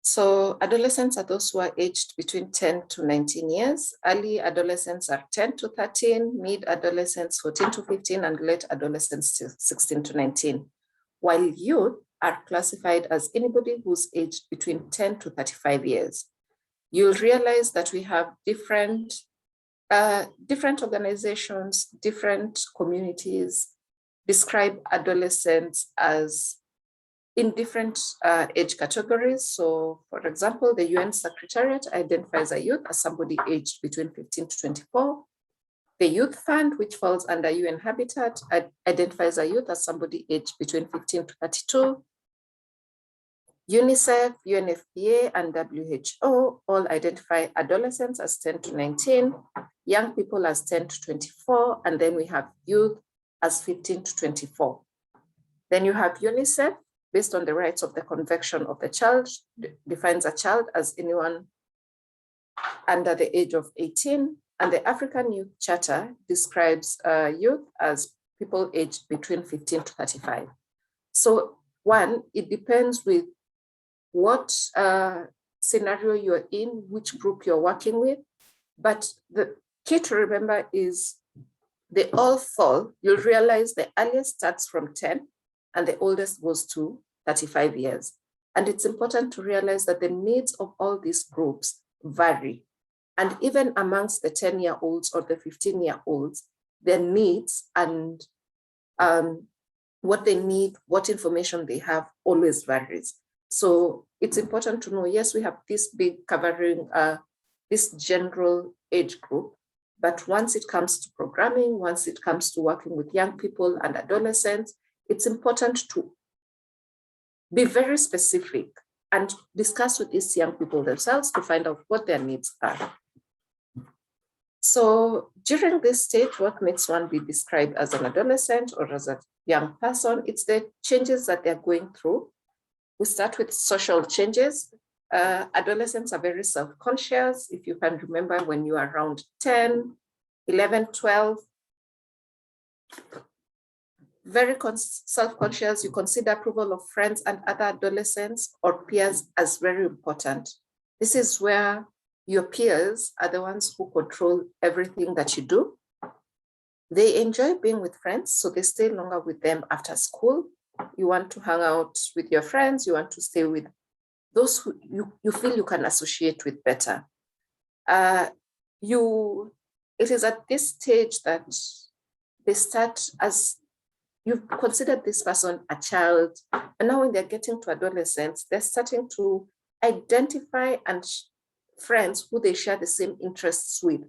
So adolescents are those who are aged between 10 to 19 years. Early adolescents are 10 to 13, mid-adolescents 14 to 15, and late adolescents 16 to 19. While youth are classified as anybody who's aged between 10 to 35 years. You'll realize that we have different organizations, different communities describe adolescents as in different age categories. So for example, the UN Secretariat identifies a youth as somebody aged between 15 to 24. The Youth Fund, which falls under UN Habitat, identifies a youth as somebody aged between 15 to 32. UNICEF, UNFPA, and WHO all identify adolescents as 10 to 19, young people as 10 to 24, and then we have youth as 15 to 24. Then you have UNICEF, based on the rights of the Convention of the Child, defines a child as anyone under the age of 18, and the African Youth Charter describes youth as people aged between 15 to 35. So one, it depends with what scenario you're in, which group you're working with, but the key to remember is they all fall. You'll realize the earliest starts from 10, and the oldest goes to 35 years. And it's important to realize that the needs of all these groups vary. And even amongst the 10-year-olds or the 15-year-olds, their needs and what they need, what information they have always varies. So it's important to know, yes, we have this big covering, this general age group, but once it comes to programming, once it comes to working with young people and adolescents, it's important to be very specific and discuss with these young people themselves to find out what their needs are. So during this stage, what makes one be described as an adolescent or as a young person? It's the changes that they're going through. We start with social changes. Adolescents are very self-conscious. If you can remember when you are around 10, 11, 12, very self-conscious, you consider approval of friends and other adolescents or peers as very important. This is where your peers are the ones who control everything that you do. They enjoy being with friends, so they stay longer with them after school. You want to hang out with your friends, you want to stay with those who you feel you can associate with better. It is at this stage that they start as you've considered this person a child, and now when they're getting to adolescence, they're starting to identify and friends who they share the same interests with.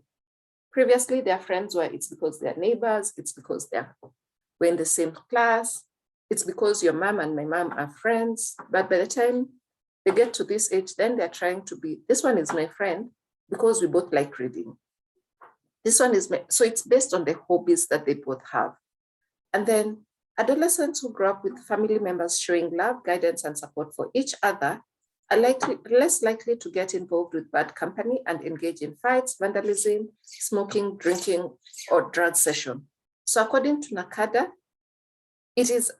Previously, their friends were, it's because they're neighbors, it's because we're in the same class, it's because your mom and my mom are friends. But by the time they get to this age, then they're trying to be, this one is my friend because we both like reading. This one is so it's based on the hobbies that they both have. And then adolescents who grow up with family members showing love, guidance, and support for each other are less likely to get involved with bad company and engage in fights, vandalism, smoking, drinking, or drug session. So according to NACADA, it is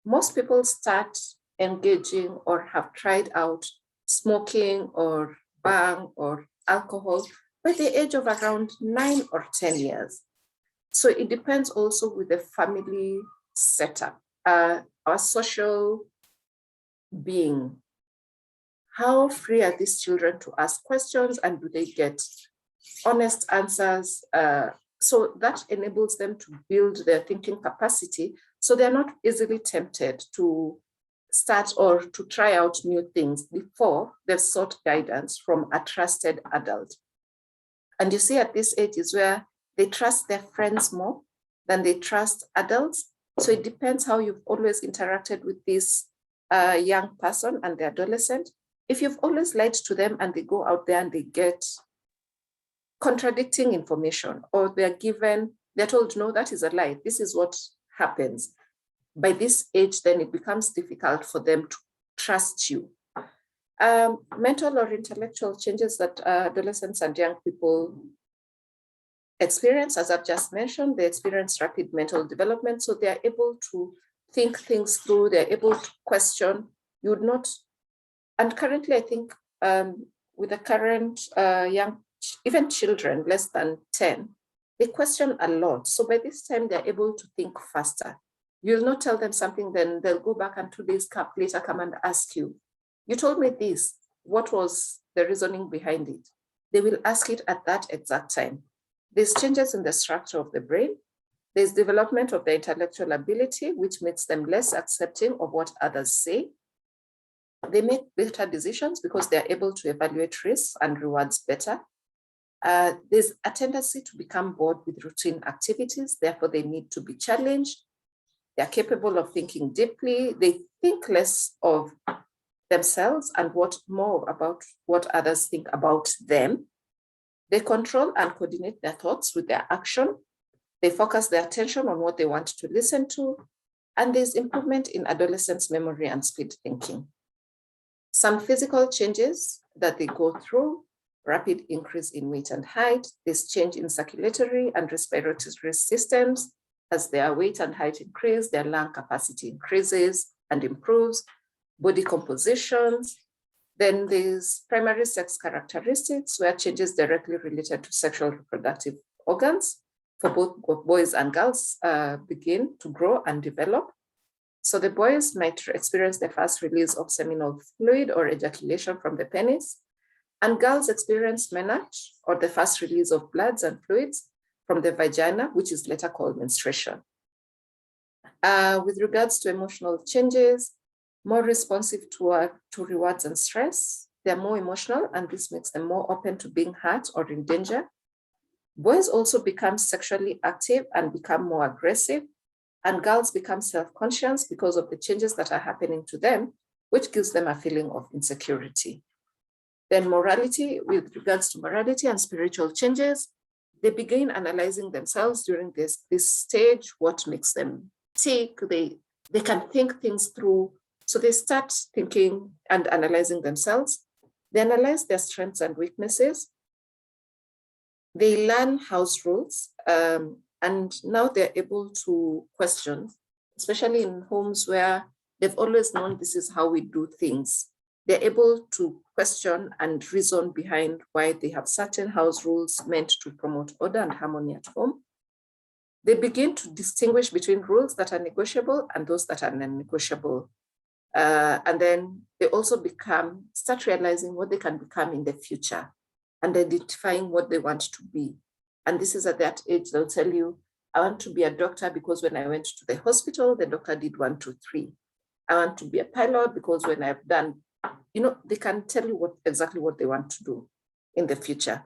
most people start engaging or have tried out smoking or bang or alcohol by the age of around 9 or 10 years. So it depends also with the family setup, our social being. How free are these children to ask questions, and do they get honest answers? So that enables them to build their thinking capacity, so they're not easily tempted to start or to try out new things before they've sought guidance from a trusted adult. And you see at this age is where they trust their friends more than they trust adults. So it depends how you've always interacted with this young person and the adolescent. If you've always lied to them and they go out there and they get contradicting information, or they're told, no, that is a lie, this is what happens. By this age, then it becomes difficult for them to trust you. Mental or intellectual changes that adolescents and young people experience, as I've just mentioned, they experience rapid mental development, so they're able to think things through, they're able to question You would not, and currently I think with the current even children less than 10, they question a lot. So by this time, they're able to think faster. You'll not tell them something, then they'll go back and 2 days later come and ask you, you told me this, what was the reasoning behind it? They will ask it at that exact time. There's changes in the structure of the brain. There's development of the intellectual ability, which makes them less accepting of what others say. They make better decisions because they're able to evaluate risks and rewards better. There's a tendency to become bored with routine activities, therefore they need to be challenged. They're capable of thinking deeply. They think less of themselves and more about what others think about them. They control and coordinate their thoughts with their action. They focus their attention on what they want to listen to. And there's improvement in adolescents' memory and speed thinking. Some physical changes that they go through: rapid increase in weight and height. There's change in circulatory and respiratory systems. As their weight and height increase, their lung capacity increases and improves. Body compositions. Then there's primary sex characteristics, where changes directly related to sexual reproductive organs for both boys and girls begin to grow and develop. So the boys might experience the first release of seminal fluid or ejaculation from the penis, and girls experience menarche, or the first release of bloods and fluids from the vagina, which is later called menstruation. With regards to emotional changes, more responsive to rewards and stress. They're more emotional, and this makes them more open to being hurt or in danger. Boys also become sexually active and become more aggressive, and girls become self-conscious because of the changes that are happening to them, which gives them a feeling of insecurity. Then morality, with regards to morality and spiritual changes, they begin analyzing themselves during this stage, what makes them tick. They can think things through. So they start thinking and analyzing themselves. They analyze their strengths and weaknesses. They learn house rules, and now they're able to question, especially in homes where they've always known this is how we do things. They're able to question and reason behind why they have certain house rules meant to promote order and harmony at home. They begin to distinguish between rules that are negotiable and those that are non-negotiable. And then they also start realizing what they can become in the future and identifying what they want to be. And this is at that age, they'll tell you, I want to be a doctor because when I went to the hospital, the doctor did 1, 2, 3. I want to be a pilot because when I've done, they can tell you exactly what they want to do in the future.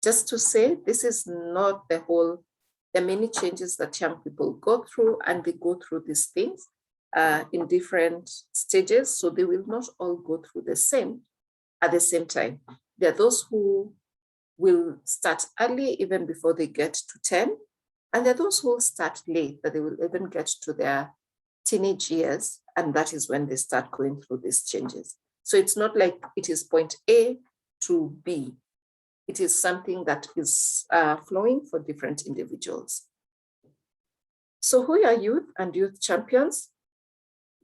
Just to say, this is not the whole, there are many changes that young people go through, and they go through these things in different stages. So they will not all go through the same at the same time. There are those who will start early, even before they get to 10. And there are those who will start late, that they will even get to their teenage years. And that is when they start going through these changes. So it's not like it is point A to B. It is something that is flowing for different individuals. So who are youth and youth champions?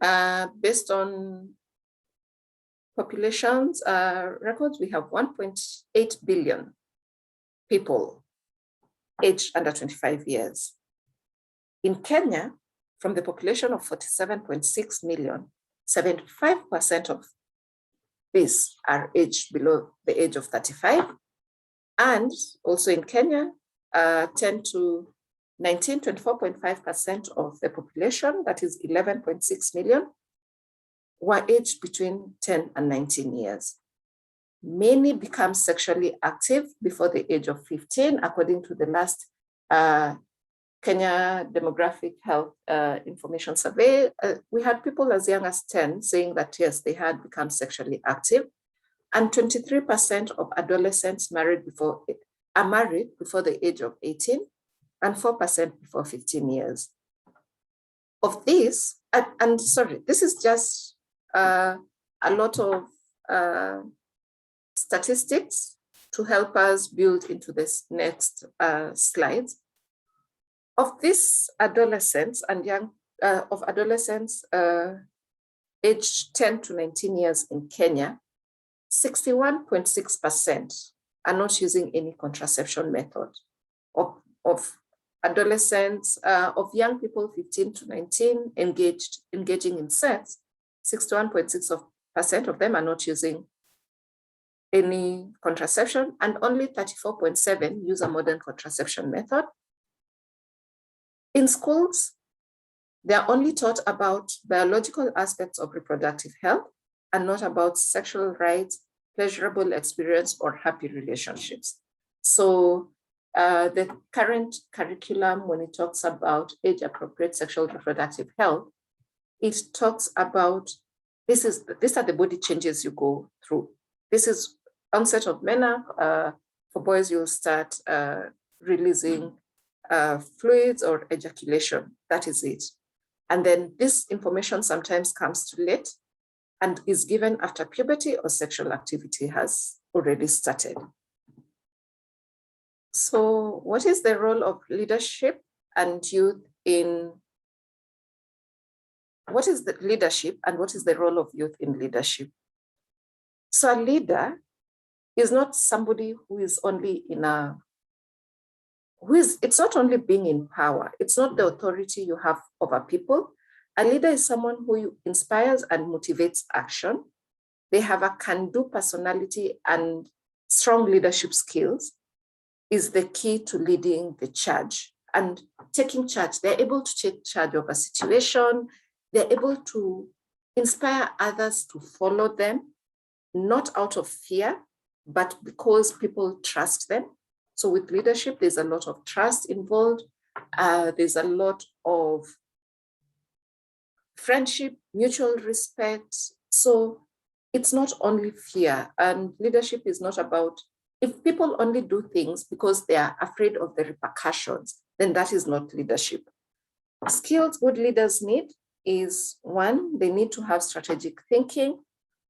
Based on populations records, we have 1.8 billion people aged under 25 years. In Kenya, from the population of 47.6 million, 75% of these are aged below the age of 35. And also in Kenya, 24.5% of the population, that is 11.6 million, were aged between 10 and 19 years. Many become sexually active before the age of 15, according to the last Kenya Demographic Health Information Survey. We had people as young as 10 saying that, yes, they had become sexually active. And 23% of adolescents are married before the age of 18, and 4% before 15 years. Of these, this is just a lot of statistics to help us build into this next slides. Of these adolescents and aged 10 to 19 years in Kenya, 61.6% are not using any contraception method. Of adolescents, of young people 15 to 19 engaging in sex, 61.6% of them are not using any contraception, and only 34.7% use a modern contraception method. In schools, they are only taught about biological aspects of reproductive health and not about sexual rights, pleasurable experience, or happy relationships. So the current curriculum, when it talks about age-appropriate sexual reproductive health, it talks about, these are the body changes you go through. This is onset of menarche. For boys, you'll start releasing fluids or ejaculation. That is it. And then this information sometimes comes too late and is given after puberty or sexual activity has already started. So what is the role of leadership and youth in, what is the leadership and what is the role of youth in leadership? So a leader is not somebody who is only in a, it's not only being in power, it's not the authority you have over people. A leader is someone who inspires and motivates action. They have a can-do personality, and strong leadership skills is the key to leading the charge and taking charge. They're able to take charge of a situation. They're able to inspire others to follow them, not out of fear, but because people trust them. So with leadership, there's a lot of trust involved. There's a lot of friendship, mutual respect. So it's not only fear, and leadership is not about, if people only do things because they are afraid of the repercussions, then that is not leadership. Skills good leaders need is, one, they need to have strategic thinking,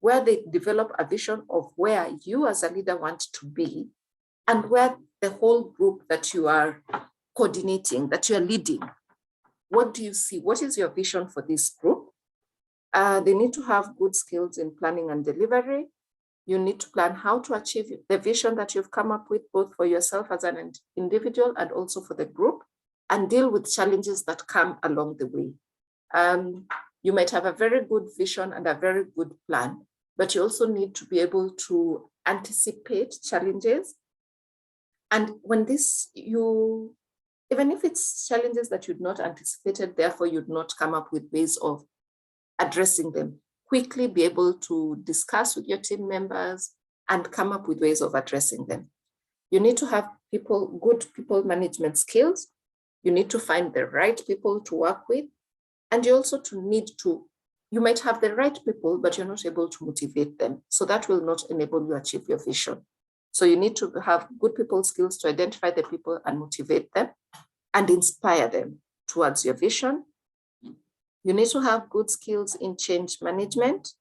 where they develop a vision of where you as a leader want to be, and where the whole group that you are coordinating, that you are leading, what do you see? What is your vision for this group? They need to have good skills in planning and delivery. You need to plan how to achieve the vision that you've come up with, both for yourself as an individual and also for the group, and deal with challenges that come along the way. You might have a very good vision and a very good plan, but you also need to be able to anticipate challenges. And when even if it's challenges that you'd not anticipated, therefore you'd not come up with ways of addressing them, quickly be able to discuss with your team members and come up with ways of addressing them. You need to have good people management skills. You need to find the right people to work with. And you also you might have the right people, but you're not able to motivate them. So that will not enable you to achieve your vision. So you need to have good people skills to identify the people and motivate them and inspire them towards your vision. You need to have good skills in change management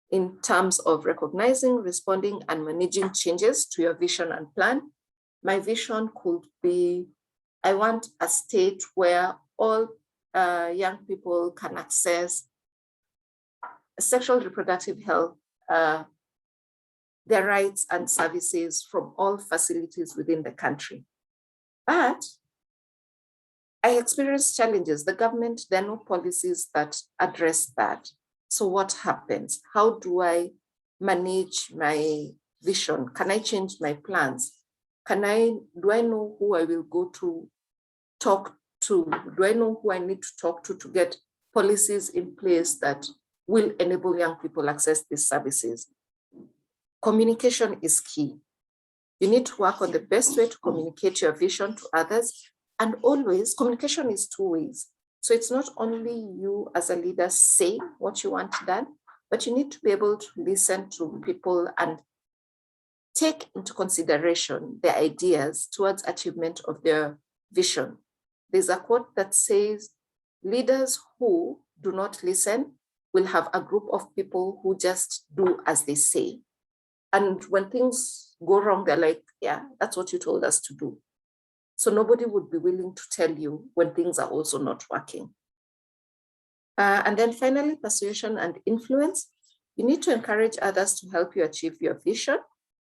in terms of recognizing, responding, and managing changes to your vision and plan. My vision could be, I want a state where all young people can access sexual reproductive health, their rights and services from all facilities within the country. But I experienced challenges. The government, there are no policies that address that. So what happens? How do I manage my vision? Can I change my plans? Do I know who I will go to talk to? Do I know who I need to talk to get policies in place that will enable young people access these services? Communication is key. You need to work on the best way to communicate your vision to others. And always, communication is two ways. So it's not only you as a leader saying what you want done, but you need to be able to listen to people and take into consideration their ideas towards achievement of their vision. There's a quote that says, leaders who do not listen will have a group of people who just do as they say. And when things go wrong, they're like, yeah, that's what you told us to do. So nobody would be willing to tell you when things are also not working. And then finally, persuasion and influence. You need to encourage others to help you achieve your vision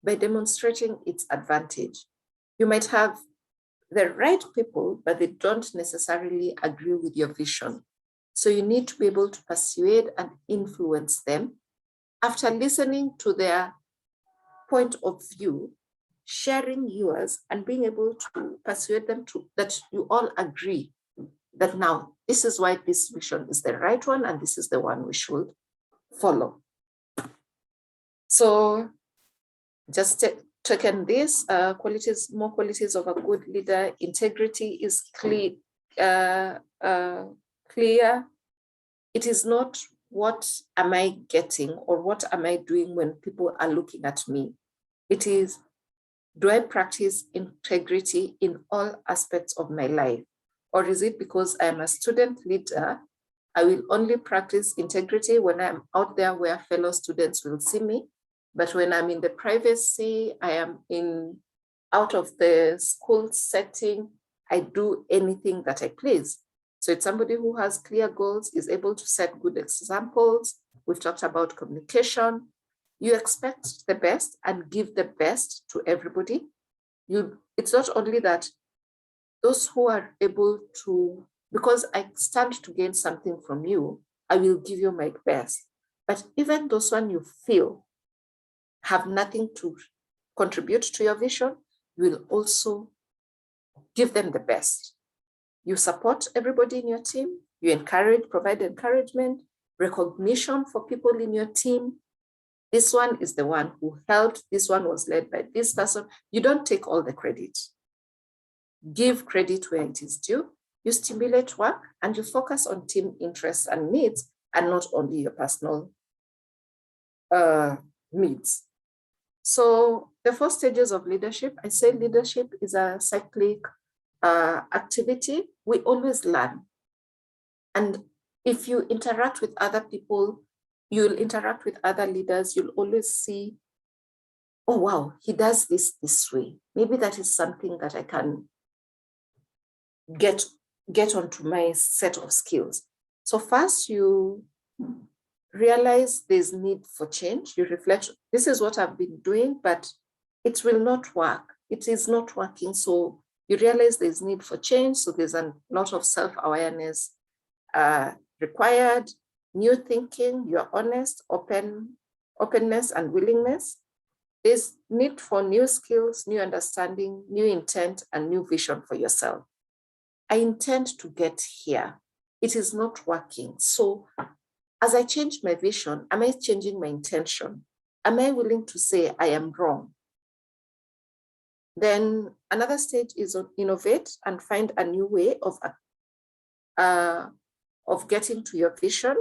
by demonstrating its advantage. You might have the right people, but they don't necessarily agree with your vision. So you need to be able to persuade and influence them. After listening to their point of view, sharing yours and being able to persuade them that you all agree that now this is why this vision is the right one and this is the one we should follow. So just taken this more qualities of a good leader. Integrity is clear. It is not what am I getting or what am I doing when people are looking at me. It is, do I practice integrity in all aspects of my life? Or is it because I'm a student leader, I will only practice integrity when I'm out there where fellow students will see me? But when I'm in the privacy, I am out of the school setting, I do anything that I please. So it's somebody who has clear goals, is able to set good examples. We've talked about communication. You expect the best and give the best to everybody. It's not only that those who are able to, because I stand to gain something from you, I will give you my best. But even those one you feel have nothing to contribute to your vision, you will also give them the best. You support everybody in your team, you provide encouragement, recognition for people in your team. This one is the one who helped, this one was led by this person. You don't take all the credit. Give credit where it is due. You stimulate work and you focus on team interests and needs and not only your personal needs. So the 4 stages of leadership, I say leadership is a cyclic activity. We always learn. And if you interact with other people, you'll interact with other leaders, you'll always see, oh, wow, he does this way. Maybe that is something that I can get onto my set of skills. So first you realize there's need for change. You reflect, this is what I've been doing, but it will not work. It is not working. So you realize there's need for change. So there's a lot of self-awareness required, new thinking, you're honest, openness and willingness. There's need for new skills, new understanding, new intent, and new vision for yourself. I intend to get here. It is not working. So as I change my vision, am I changing my intention? Am I willing to say I am wrong? Then another stage is innovate and find a new way of getting to your vision.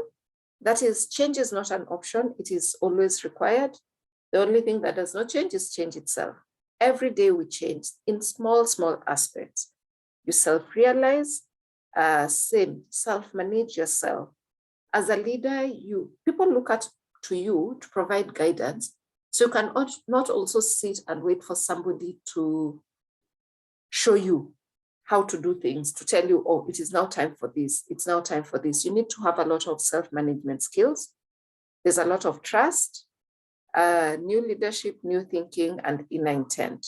That is, change is not an option. It is always required. The only thing that does not change is change itself. Every day we change in small aspects. You self-realize, self-manage yourself. As a leader, people look to you to provide guidance. So you can not also sit and wait for somebody to show you how to do things, to tell you, oh, it is now time for this. It's now time for this. You need to have a lot of self-management skills. There's a lot of trust, new leadership, new thinking, and inner intent.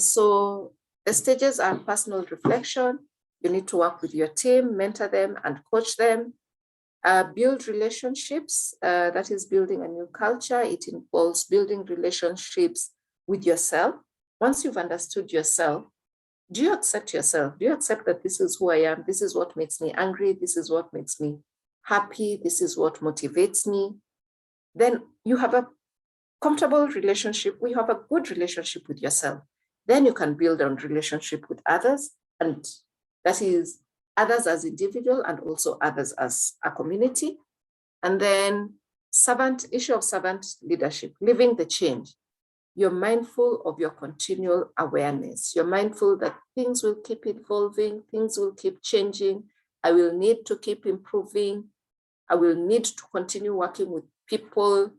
So the stages are personal reflection. You need to work with your team, mentor them, and coach them. Build relationships, that is building a new culture. It involves building relationships with yourself. Once you've understood yourself, do you accept yourself? Do you accept that this is who I am? This is what makes me angry. This is what makes me happy. This is what motivates me. Then you have a comfortable relationship. We have a good relationship with yourself. Then you can build on relationship with others, and that is others as individual and also others as a community. And then issue of servant leadership, living the change. You're mindful of your continual awareness. You're mindful that things will keep evolving, things will keep changing. I will need to keep improving. I will need to continue working with people.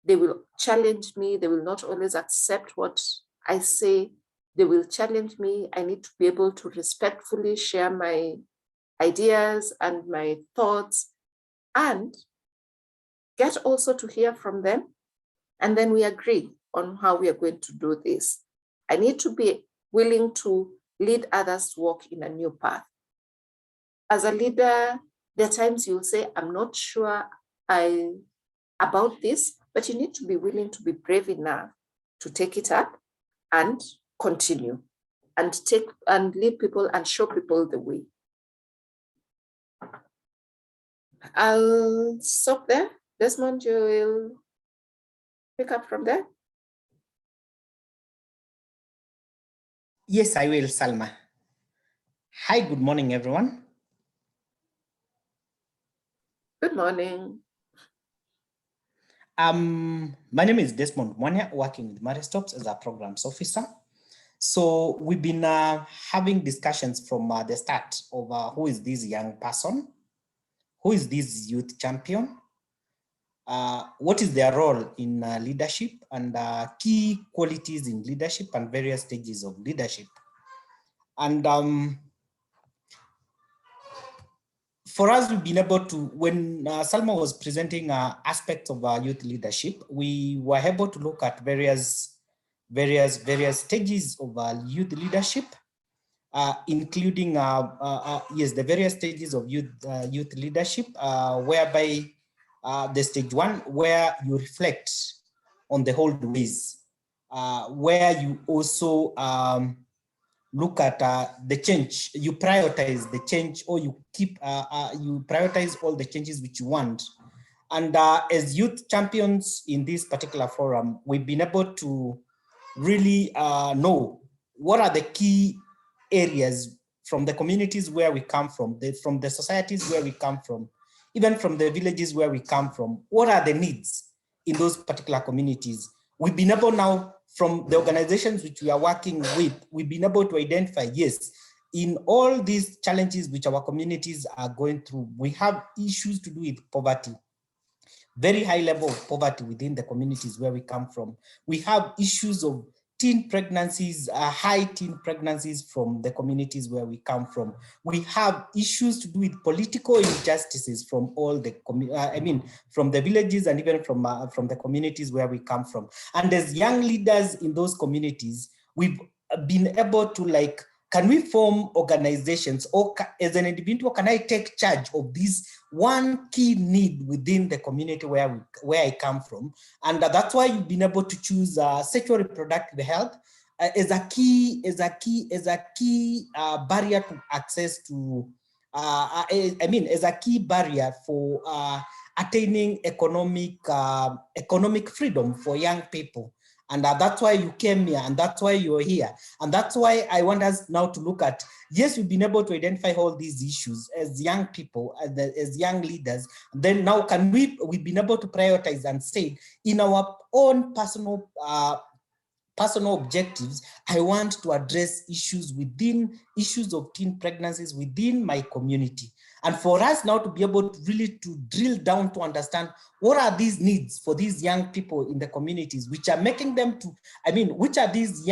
They will challenge me. They will not always accept what I say. They will challenge me. I need to be able to respectfully share my ideas and my thoughts, and get also to hear from them. And then we agree on how we are going to do this. I need to be willing to lead others to walk in a new path. As a leader, there are times you'll say, I'm not sure about this, but you need to be willing to be brave enough to take it up and continue and lead people and show people the way. I'll stop there. Desmond, you will pick up from there. Yes, I will, Salma. Hi, good morning, everyone. Good morning. My name is Desmond Mwanya, working with Maristops as a programs officer. So we've been having discussions from the start of who is this young person, who is this youth champion, what is their role in leadership, and key qualities in leadership and various stages of leadership. And for us, we've been able to, when Salma was presenting aspects of youth leadership, we were able to look at various stages of youth leadership, including yes, the various stages of youth leadership, whereby the stage one, where you reflect on the old ways, where you also look at the change, you prioritize the change, or you keep, you prioritize all the changes which you want. And as youth champions in this particular forum, we've been able to really know what are the key areas from the communities where we come from the societies where we come from, even from the villages where we come from, what are the needs in those particular communities. We've been able now, from the organizations which we are working with, we've been able to identify, yes, in all these challenges which our communities are going through, we have issues to do with poverty, very high level of poverty within the communities where we come from. We have issues of teen pregnancies, high teen pregnancies from the communities where we come from. We have issues to do with political injustices from all the, from the villages and even from the communities where we come from. And as young leaders in those communities, we've been able to can we form organizations, or as an individual, can I take charge of this one key need within the community where I come from? And that's why you've been able to choose sexual reproductive health as a key barrier to access to, as a key barrier for attaining economic freedom for young people. And that's why you came here, and that's why you're here. And that's why I want us now to look at, yes, we've been able to identify all these issues as young people, as young leaders. Then now we've been able to prioritize and say, in our own personal objectives, I want to address issues of teen pregnancies within my community. And for us now to be able to really to drill down to understand what are these needs for these young people in the communities, which are making them to, which are these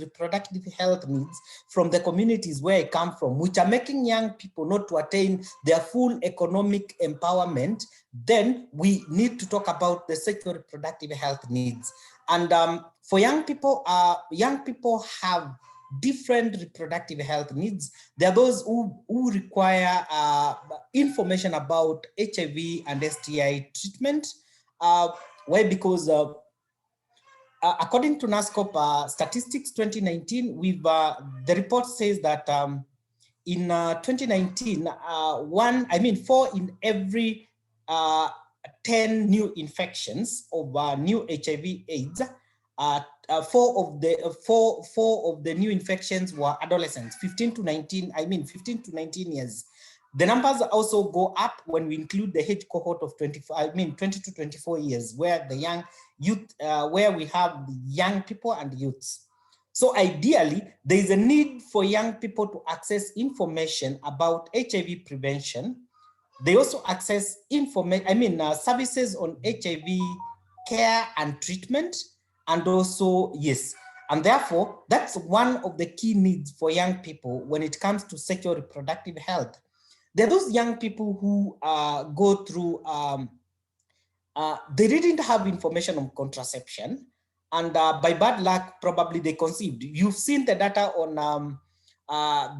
reproductive health needs from the communities where I come from, which are making young people not to attain their full economic empowerment. Then we need to talk about the sexual reproductive health needs. And for young people have different reproductive health needs. There are those who require information about HIV and STI treatment. Why? Because according to NASCOP statistics 2019, the report says that in 2019, 4 in every 10 new infections of new HIV/AIDS, 4 of the new infections were adolescents, 15 to 19 years. The numbers also go up when we include the age cohort of 20 to 24 years, where the young youth, where we have young people and youths. So ideally, there is a need for young people to access information about HIV prevention. They also access services on HIV care and treatment, and also, yes, And therefore, that's one of the key needs for young people when it comes to sexual reproductive health. There are those young people who go through, they didn't have information on contraception, and by bad luck, probably they conceived. You've seen the data on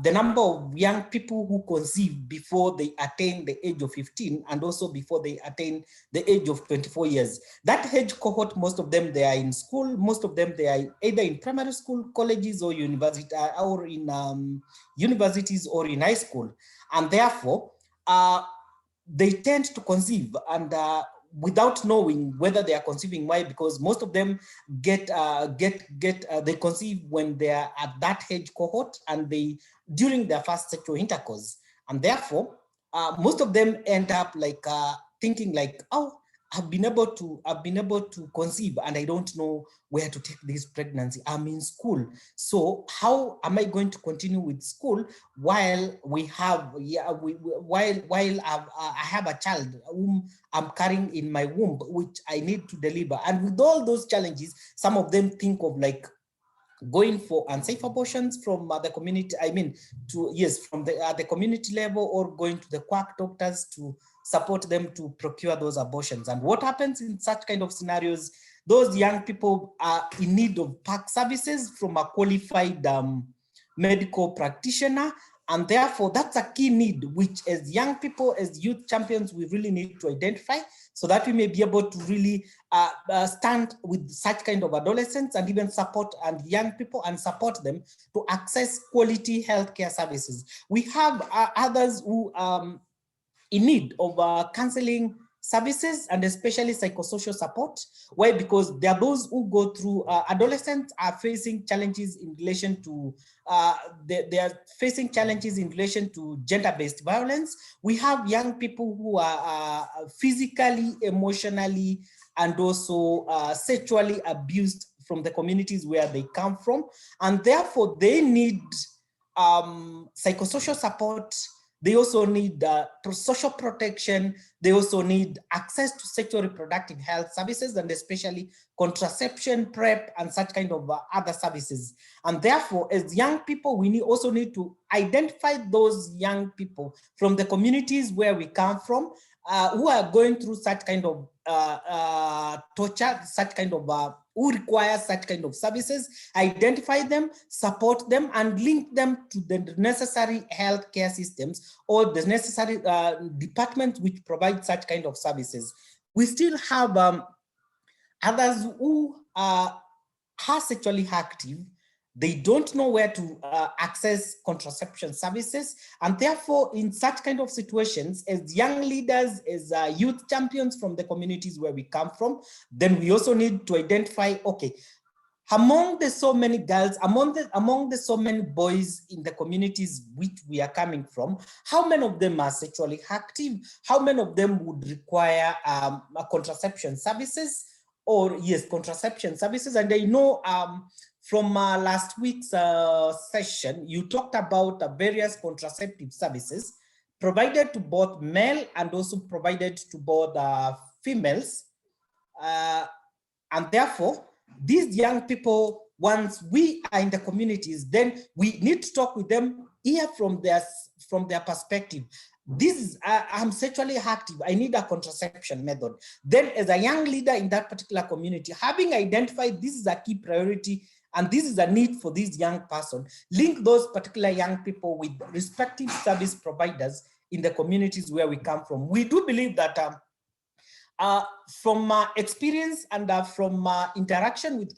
the number of young people who conceive before they attain the age of 15 and also before they attain the age of 24 years. That age cohort, most of them, they are in school. Most of them, they are either in primary school, colleges, or university, or in universities or in high school. And therefore, they tend to conceive and without knowing whether they are conceiving. Why? Because most of them they conceive when they are at that age cohort and they during their first sexual intercourse, and therefore most of them end up like thinking like, oh, I've been able to conceive and I don't know where to take this pregnancy. I'm in school, so how am I going to continue with school while we have while I have a child whom I'm carrying in my womb, which I need to deliver? And with all those challenges, some of them think of like going for unsafe abortions from the community. I mean, from the community level, or going to the quack doctors to support them to procure those abortions. And what happens in such kind of scenarios? Those young people are in need of PAC services from a qualified medical practitioner. And therefore, that's a key need, which as young people, as youth champions, we really need to identify so that we may be able to really stand with such kind of adolescents and even support and young people and support them to access quality healthcare services. We have others who in need of counseling services and especially psychosocial support. Why? Because there are those who go through, adolescents are facing challenges in relation to, they are facing challenges in relation to gender-based violence. We have young people who are physically, emotionally, and also sexually abused from the communities where they come from. And therefore they need psychosocial support. They also need social protection. They also need access to sexual reproductive health services and especially contraception, PrEP, and such kind of other services. And therefore, as young people, we also need to identify those young people from the communities where we come from who are going through such kind of torture, such kind of who require such kind of services, identify them, support them, and link them to the necessary healthcare systems or the necessary departments which provide such kind of services. We still have others who are sexually active. They don't know where to access contraception services. And therefore, in such kind of situations, as young leaders, as youth champions from the communities where we come from, then we also need to identify, okay, among the so many girls, among the so many boys in the communities which we are coming from, how many of them are sexually active? How many of them would require contraception services? Or yes, contraception services. And I know from last week's session, you talked about various contraceptive services provided to both male and also provided to both females. And therefore, these young people, once we are in the communities, then we need to talk with them, hear from their perspective. This is, I'm sexually active, I need a contraception method. Then as a young leader in that particular community, having identified this is a key priority and this is a need for this young person, link those particular young people with respective service providers in the communities where we come from. We do believe that from experience and from interaction with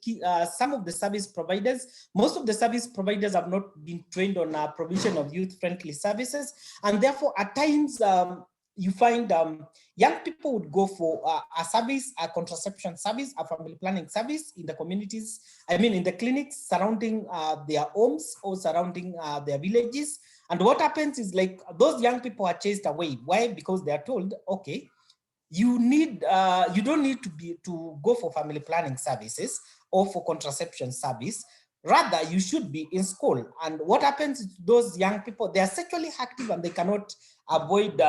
some of the service providers, most of the service providers have not been trained on provision of youth-friendly services. And therefore, at times, you find young people would go for a service, a contraception service, a family planning service in the communities, I mean, in the clinics surrounding their homes or surrounding their villages. And what happens is like those young people are chased away. Why? Because they are told, okay, you don't need to go for family planning services or for contraception service. Rather, you should be in school. And what happens to those young people? They are sexually active and they cannot avoid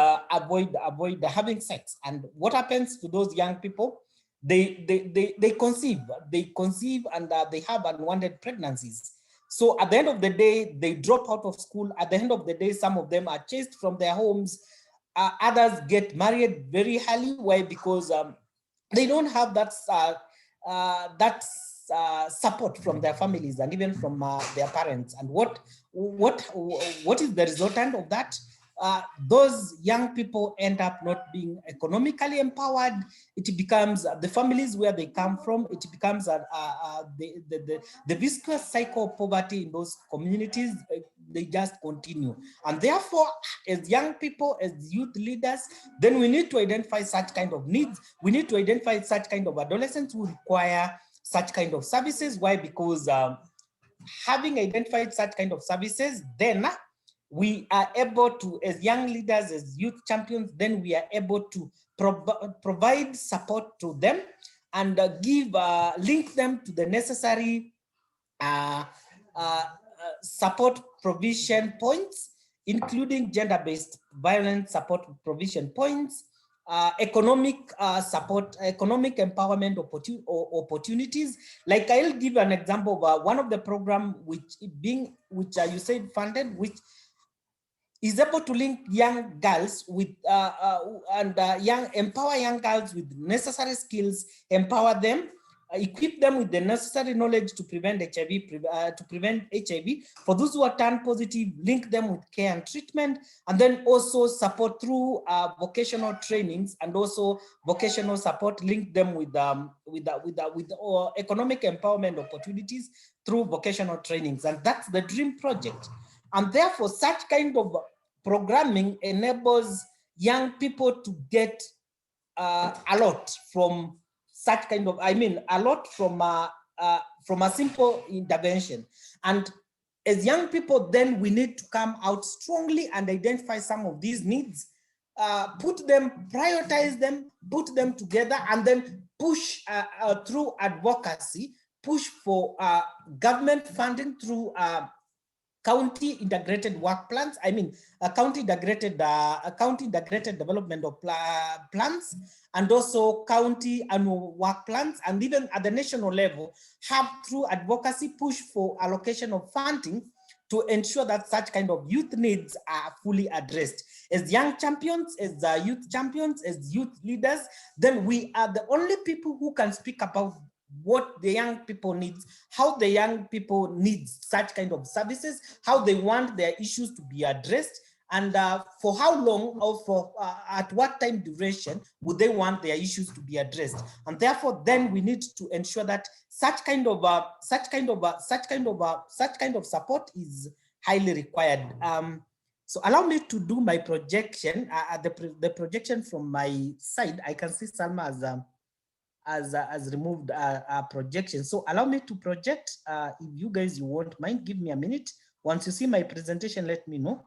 having sex. And what happens to those young people? they conceive and they have unwanted pregnancies. So at the end of the day, they drop out of school. At the end of the day, some of them are chased from their homes. Others get married very early. Why? Because they don't have that support from their families and even from their parents. And what is the resultant of that? Those young people end up not being economically empowered. It becomes the families where they come from. It becomes the viscous cycle of poverty in those communities. They just continue. And therefore, as young people, as youth leaders, then we need to identify such kind of needs. We need to identify such kind of adolescents who require such kind of services. Why? Because having identified such kind of services, then we are able to, as young leaders, as youth champions, then we are able to provide support to them and link them to the necessary support provision points, including gender-based violence support provision points, economic support, economic empowerment opportunities. Like I'll give you an example of one of the program which you said funded, which is able to link young girls with empower young girls with necessary skills, empower them, equip them with the necessary knowledge to prevent HIV, For those who are turned positive, link them with care and treatment, and then also support through vocational trainings and also vocational support, link them with economic empowerment opportunities through vocational trainings. And that's the dream project. And therefore, such kind of programming enables young people to get a lot from such kind of, a lot from a simple intervention. And as young people, then we need to come out strongly and identify some of these needs, prioritize them, put them together, and then push through advocacy, push for government funding through county integrated work plans, county integrated developmental plans, and also county annual work plans, and even at the national level, have through advocacy push for allocation of funding to ensure that such kind of youth needs are fully addressed. As young champions, as youth champions, as youth leaders, then we are the only people who can speak about what the young people need, how the young people need such kind of services, how they want their issues to be addressed, and for how long or for at what time duration would they want their issues to be addressed. And therefore, then we need to ensure that such kind of support is highly required. So allow me to do my projection. The projection from my side, I can see Salma as removed a projection. So allow me to project. If you guys you won't mind, give me a minute. Once you see my presentation, let me know.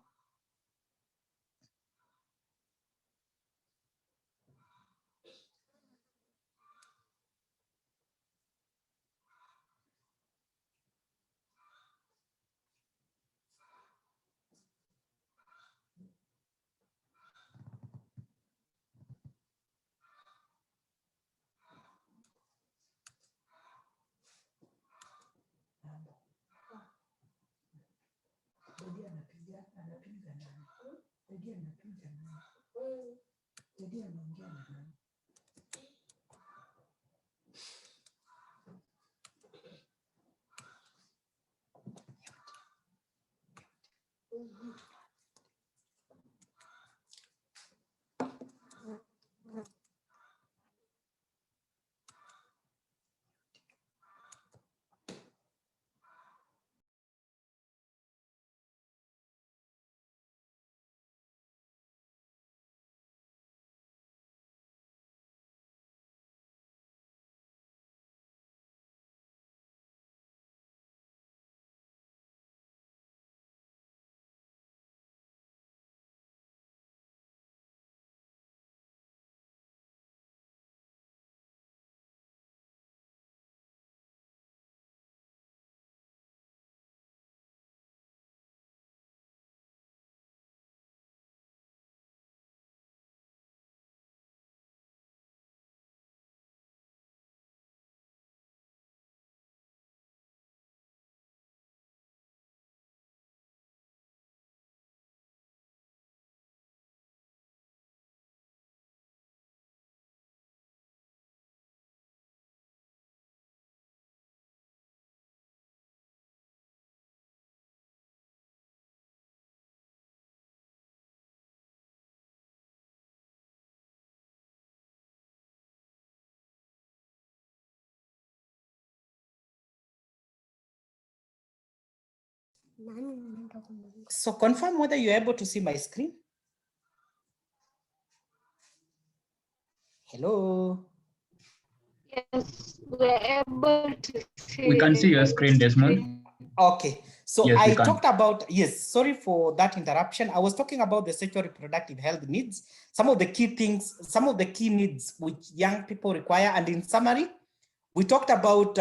So confirm whether you're able to see my screen. Hello. Yes, we're able to see. We can see your screen, Desmond. Okay, so Yes, we I can. talked about, yes, sorry for that interruption. I was talking about the sexual reproductive health needs, some of the key things, some of the key needs which young people require. And in summary, we talked about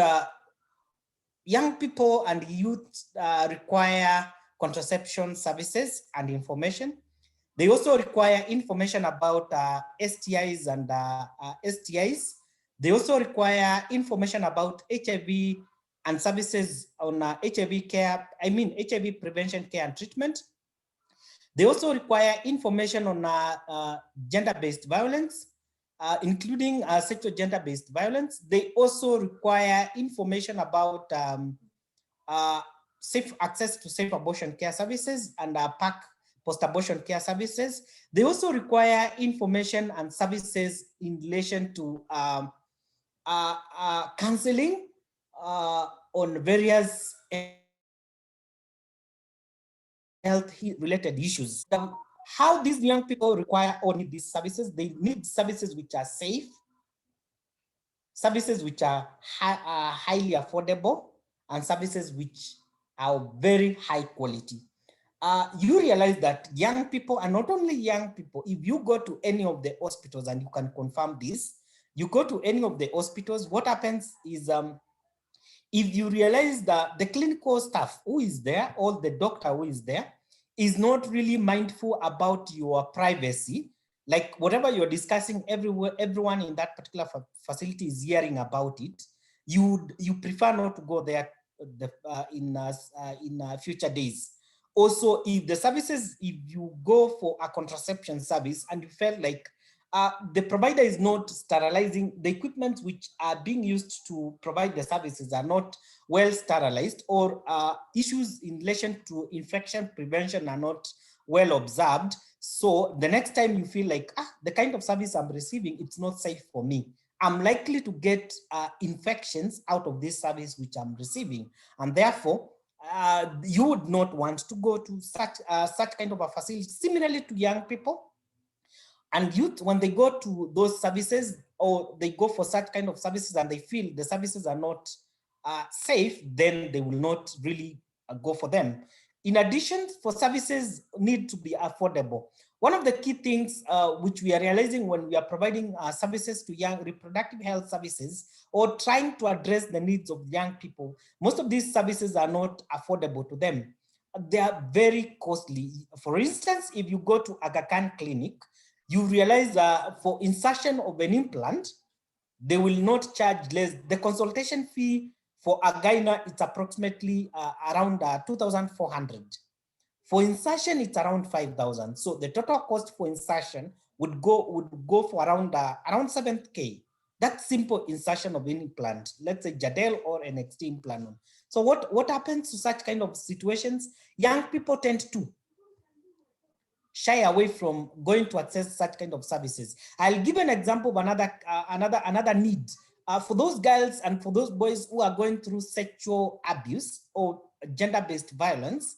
young people and youth require contraception services and information. They also require information about STIs and STIs. They also require information about HIV and services on HIV care, HIV prevention care and treatment. They also require information on gender-based violence, including sexual gender-based violence. They also require information about safe access to safe abortion care services and PAC post-abortion care services. They also require information and services in relation to counseling on various health-related issues. How these young people require or need these services? They need services which are safe, services which are highly affordable, and services which are very high quality. You realize that young people, and not only young people, if you go to any of the hospitals, and you can confirm this, you go to any of the hospitals, what happens is if you realize that the clinical staff who is there, or the doctor who is there, is not really mindful about your privacy, like whatever you're discussing, everyone in that particular facility is hearing about it, you prefer not to go there in future days. Also, if the services, if you go for a contraception service and you felt like the provider is not sterilizing, the equipment which are being used to provide the services are not well sterilized, or issues in relation to infection prevention are not well observed. So the next time you feel like, the kind of service I'm receiving, it's not safe for me, I'm likely to get infections out of this service which I'm receiving. And therefore, you would not want to go to such kind of a facility. Similarly to young people and youth, when they go to those services, or they go for such kind of services and they feel the services are not safe, then they will not really go for them. In addition, for services need to be affordable. One of the key things which we are realizing when we are providing services to young, reproductive health services, or trying to address the needs of young people, most of these services are not affordable to them. They are very costly. For instance, if you go to Aga Khan Clinic, you realize that for insertion of an implant, they will not charge less. The consultation fee for a gyna, it's approximately around 2,400. For insertion, it's around 5,000. So the total cost for insertion would go for around 7K. That's simple insertion of any implant, let's say Jadel or an NXT implant. So what happens to such kind of situations? Young people tend to shy away from going to access such kind of services. I'll give an example of another need. For those girls and for those boys who are going through sexual abuse or gender-based violence,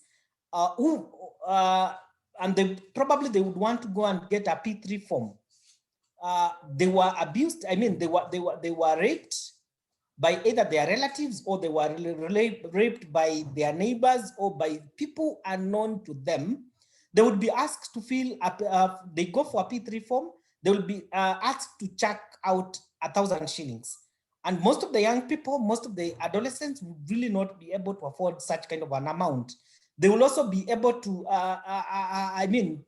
and they would want to go and get a P3 form. They were abused. I mean, they were raped by either their relatives, or they were raped by their neighbors, or by people unknown to them. They would be asked to fill up, they go for a P3 form, they will be asked to check out 1,000 shillings. And most of the young people, most of the adolescents would really not be able to afford such kind of an amount. They will also be able to,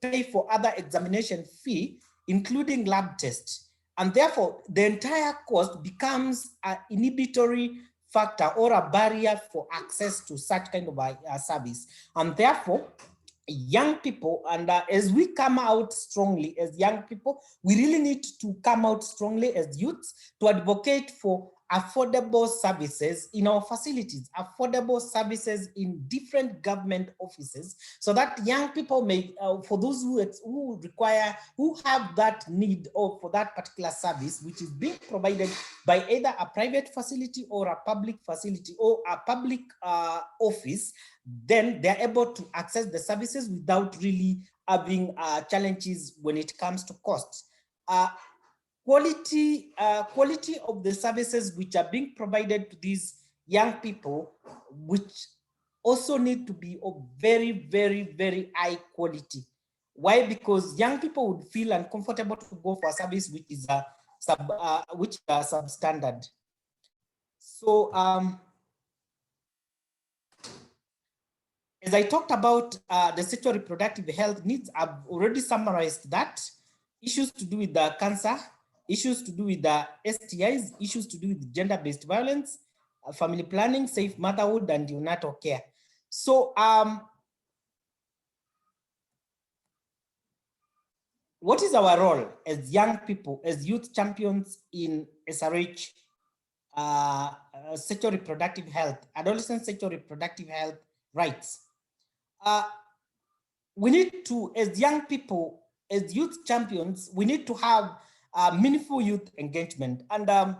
pay for other examination fee, including lab tests. And therefore, the entire cost becomes an inhibitory factor or a barrier for access to such kind of a service. And therefore, young people, and as we come out strongly as young people, we really need to come out strongly as youths to advocate for affordable services in our facilities, affordable services in different government offices, so that young people may, for those who require, who have that need of for that particular service, which is being provided by either a private facility or a public facility or a public office, then they're able to access the services without really having challenges when it comes to cost. Quality of the services which are being provided to these young people, which also need to be of very, very, very high quality. Why? Because young people would feel uncomfortable to go for a service which is substandard. So as I talked about the sexual reproductive health needs, I've already summarized that. Issues to do with the cancer, issues to do with the STIs, issues to do with gender-based violence, family planning, safe motherhood, and neonatal care. So what is our role as young people, as youth champions in SRH, sexual reproductive health, adolescent sexual reproductive health rights? We need to, as young people, as youth champions, we need to have meaningful youth engagement. And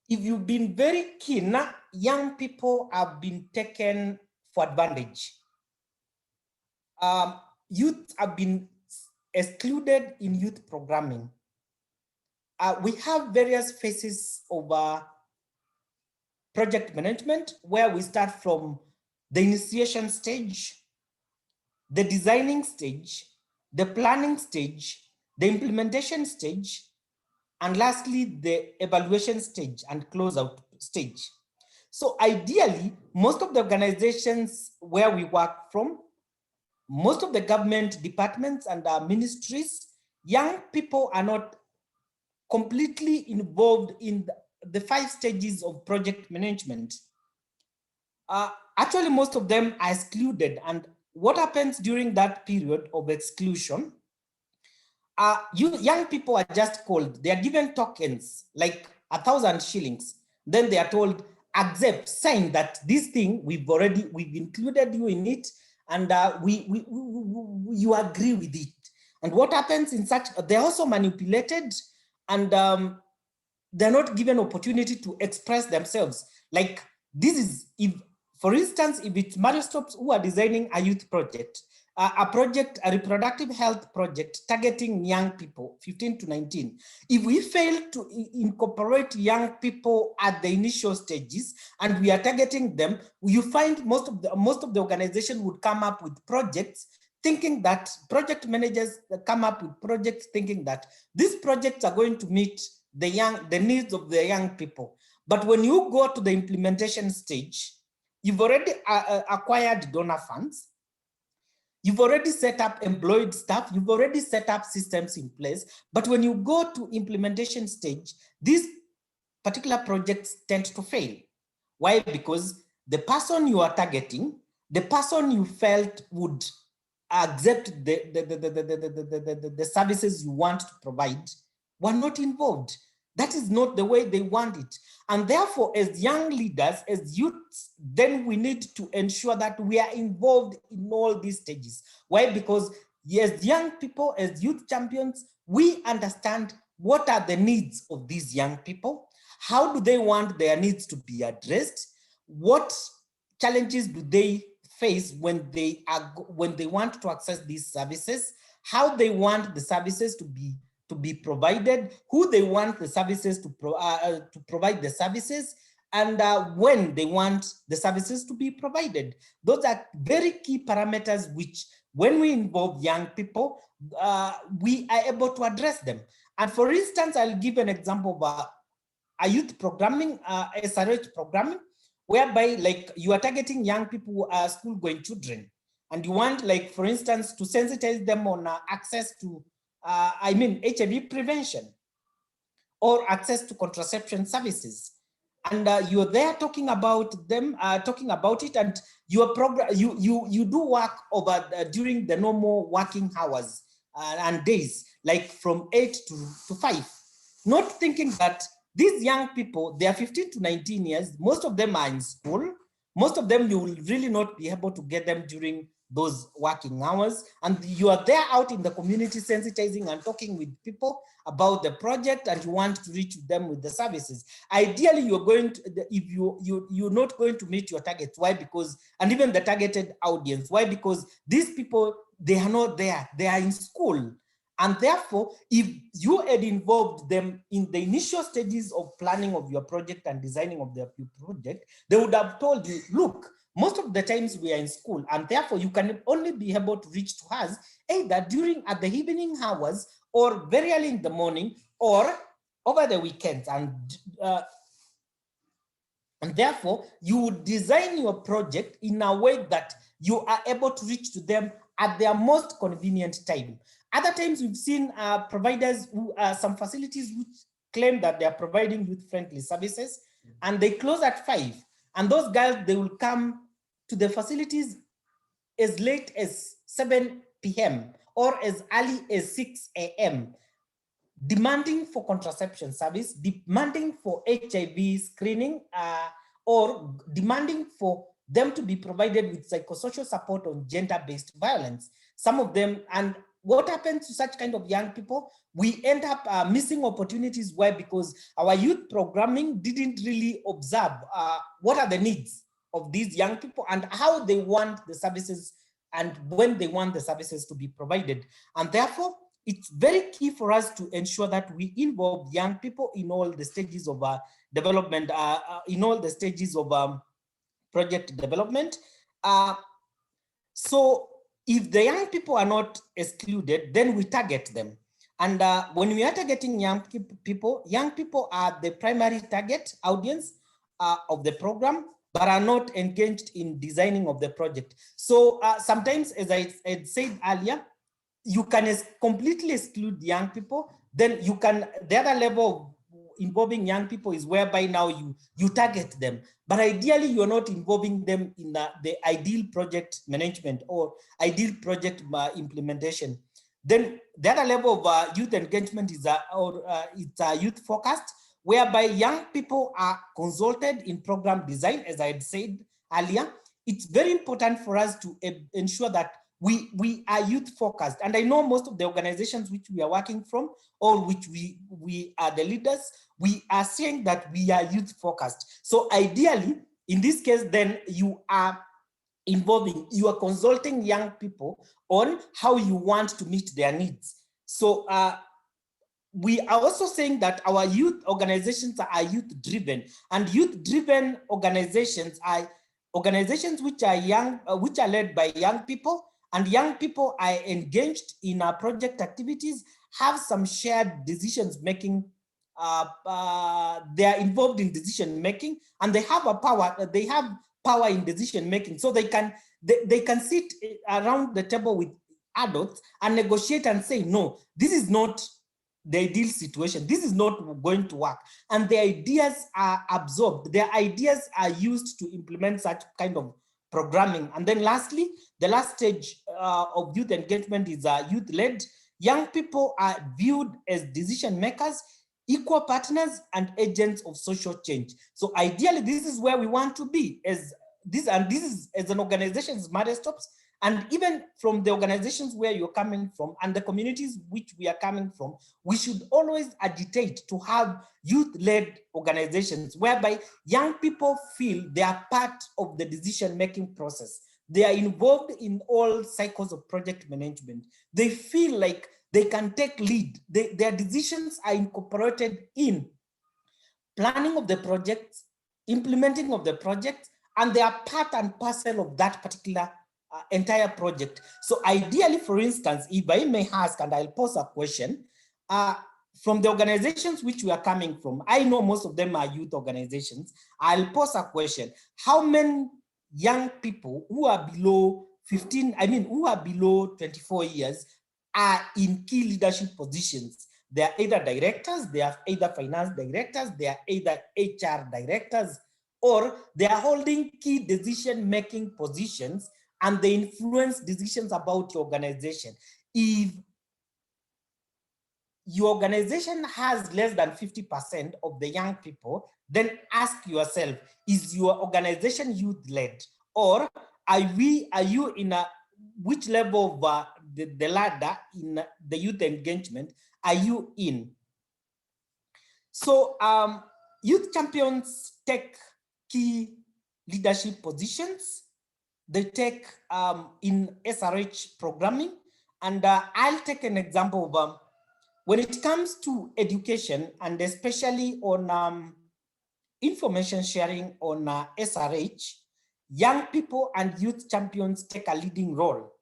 if you've been very keen, young people have been taken for advantage. Youth have been excluded in youth programming. We have various phases of project management, where we start from the initiation stage, the designing stage, the planning stage, the implementation stage, and lastly, the evaluation stage and closeout stage. So ideally, most of the organizations where we work from, most of the government departments and ministries, young people are not completely involved in the 5 stages of project management. Actually, most of them are excluded. And what happens during that period of exclusion? Young people are just called, they are given tokens like 1,000 shillings. Then they are told, accept, sign that this thing we've included you in it, and you agree with it. And what happens in such, they're also manipulated, and they're not given opportunity to express themselves. Like this is, if, for instance, if it's Maristops who are designing a youth project, a reproductive health project targeting young people, 15 to 19. If we fail to incorporate young people at the initial stages and we are targeting them, you find most of the organization would come up with projects thinking that, project managers come up with projects thinking that these projects are going to meet the needs of the young people. But when you go to the implementation stage, you've already acquired donor funds. You've already set up employed staff. You've already set up systems in place. But when you go to implementation stage, these particular projects tend to fail. Why? Because the person you are targeting, the person you felt would accept the services you want to provide, were not involved. That is not the way they want it. And therefore, as young leaders, as youths, then we need to ensure that we are involved in all these stages. Why? Because as young people, as youth champions, we understand what are the needs of these young people. How do they want their needs to be addressed? What challenges do they face when they want to access these services? How they want the services to be provided, who they want the services to provide the services, and when they want the services to be provided. Those are very key parameters which, when we involve young people, we are able to address them. And for instance, I'll give an example of a youth programming, SRH programming, whereby like you are targeting young people who are school-going children, and you want, like, for instance, to sensitize them on access to HIV prevention or access to contraception services. And you're there talking about them, talking about it, and your program, you do work over during the normal working hours and days, like from 8 to 5, not thinking that these young people, they are 15 to 19 years. Most of them are in school. Most of them, you will really not be able to get them during those working hours. And you are there out in the community sensitizing and talking with people about the project, and you want to reach them with the services. Ideally, you're going to, if you're not going to meet your targets. Why? Because, and even the targeted audience. Why? Because these people, they are not there. They are in school. And therefore, if you had involved them in the initial stages of planning of your project and designing of their project, they would have told you, look, most of the times we are in school, and therefore you can only be able to reach to us either during at the evening hours or very early in the morning or over the weekends. And therefore, you would design your project in a way that you are able to reach to them at their most convenient time. Other times we've seen providers, some facilities which claim that they are providing youth-friendly services, and they close at 5. And those girls, they will come to the facilities as late as 7 p.m. or as early as 6 a.m. demanding for contraception service, demanding for HIV screening, or demanding for them to be provided with psychosocial support on gender-based violence. Some of them, and what happens to such kind of young people? We end up missing opportunities. Why? Because our youth programming didn't really observe what are the needs of these young people and how they want the services and when they want the services to be provided. And therefore, it's very key for us to ensure that we involve young people in all the stages of development, in all the stages of project development. So if the young people are not excluded, then we target them. And when we are targeting young people are the primary target audience of the program, but are not engaged in designing of the project. So sometimes, as I had said earlier, you can completely exclude young people. Then you can, the other level of involving young people is whereby now you target them. But ideally, you're not involving them in the ideal project management or ideal project implementation. Then the other level of youth engagement is it's youth focused, whereby young people are consulted in program design, as I had said earlier. It's very important for us to ensure that we are youth focused. And I know most of the organizations which we are working from, or which we are the leaders, we are saying that we are youth focused. So ideally, in this case, then you are consulting young people on how you want to meet their needs. So we are also saying that our youth organizations are youth driven, and youth driven organizations are organizations which are young, which are led by young people, and young people are engaged in project activities, have some shared decisions making. They are involved in decision making, and they have power in decision making, so they can sit around the table with adults and negotiate and say, no, this is not the ideal situation. This is not going to work. And the ideas are absorbed. Their ideas are used to implement such kind of programming. And then lastly, the last stage of youth engagement is youth-led. Young people are viewed as decision makers, equal partners, and agents of social change. So ideally, this is where we want to be as this is as an organization, Matter Stops, and even from the organizations where you're coming from and the communities which we are coming from, we should always agitate to have youth-led organizations whereby young people feel they are part of the decision-making process. They are involved in all cycles of project management. They feel like they can take lead. Their decisions are incorporated in planning of the project, implementing of the project, and they are part and parcel of that particular entire project. So ideally, for instance, if I may ask, and I'll pose a question, from the organizations which we are coming from, I know most of them are youth organizations. I'll pose a question. How many young people who are below 24 years are in key leadership positions? They are either directors, they are either finance directors, they are either HR directors, or they are holding key decision-making positions and they influence decisions about your organization. If your organization has less than 50% of the young people, then ask yourself, is your organization youth-led, or are you in a, which level of the ladder in the youth engagement are you in? So youth champions take key leadership positions. They take in SRH programming, and I'll take an example of when it comes to education, and especially on information sharing on SRH, young people and youth champions take a leading role.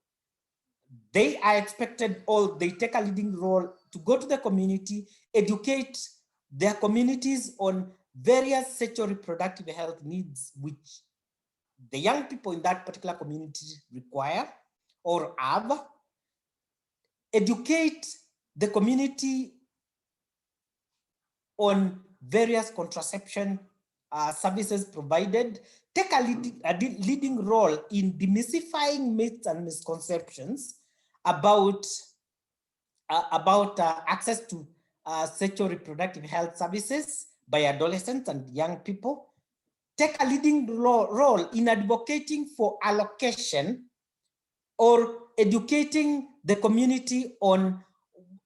They are expected, or they take a leading role to go to the community, educate their communities on various sexual reproductive health needs which the young people in that particular community require or have, educate the community on various contraception services provided, take a leading role in demystifying myths and misconceptions about access to sexual reproductive health services by adolescents and young people, take a leading role in advocating for allocation or educating the community on,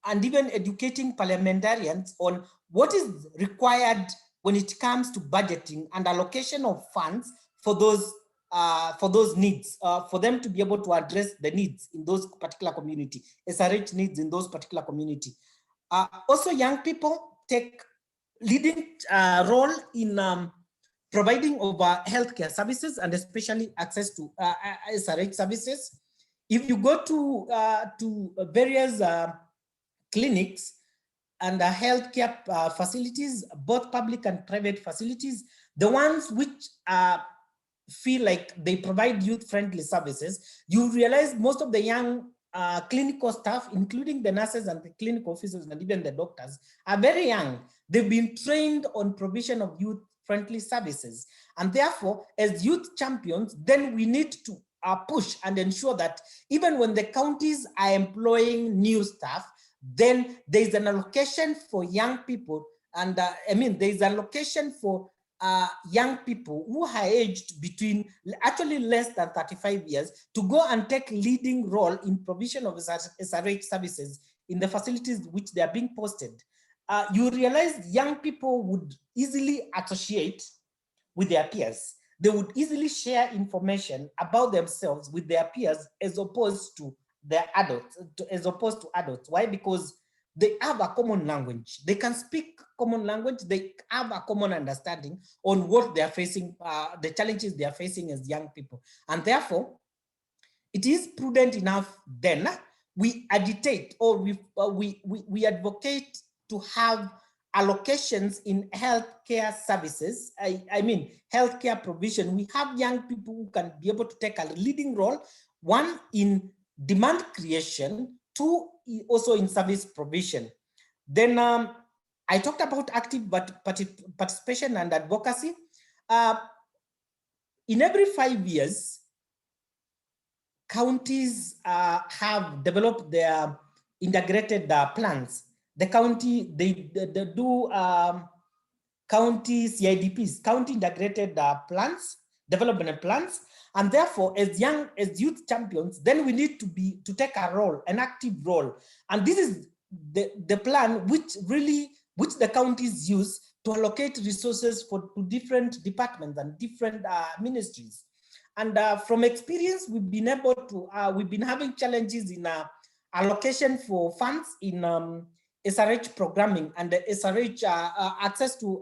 and even educating parliamentarians on what is required when it comes to budgeting and allocation of funds for those needs, for them to be able to address the needs in those particular community, SRH needs in those particular community. Also, young people take leading role in providing of healthcare services, and especially access to SRH services. If you go to various clinics and healthcare facilities, both public and private facilities, the ones which feel like they provide youth-friendly services, you realize most of the young clinical staff, including the nurses and the clinical officers and even the doctors, are very young. They've been trained on provision of youth-friendly services. And therefore, as youth champions, then we need to push and ensure that even when the counties are employing new staff, then there's an allocation for young people. And I mean, there's an allocation for young people who are aged between actually less than 35 years to go and take leading role in provision of SRH services in the facilities which they are being posted. You realize young people would easily associate with their peers. They would easily share information about themselves with their peers as opposed to their adults, Why? Because they have a common language. They can speak common language. They have a common understanding on what they are facing, the challenges they are facing as young people. And therefore, it is prudent enough then we agitate, or we advocate to have allocations in healthcare services. I mean, healthcare provision. We have young people who can be able to take a leading role, one in demand creation, two also in service provision. Then I talked about active participation and advocacy. In every 5 years, counties have developed their integrated plans. The county, they do county CIDPs, county integrated plans, development plans. And therefore, as youth champions, then we need to take a role, an active role. And this is the plan which the counties use to allocate resources to different departments and different ministries. And from experience, we've been having challenges in allocation for funds in SRH programming and the SRH access to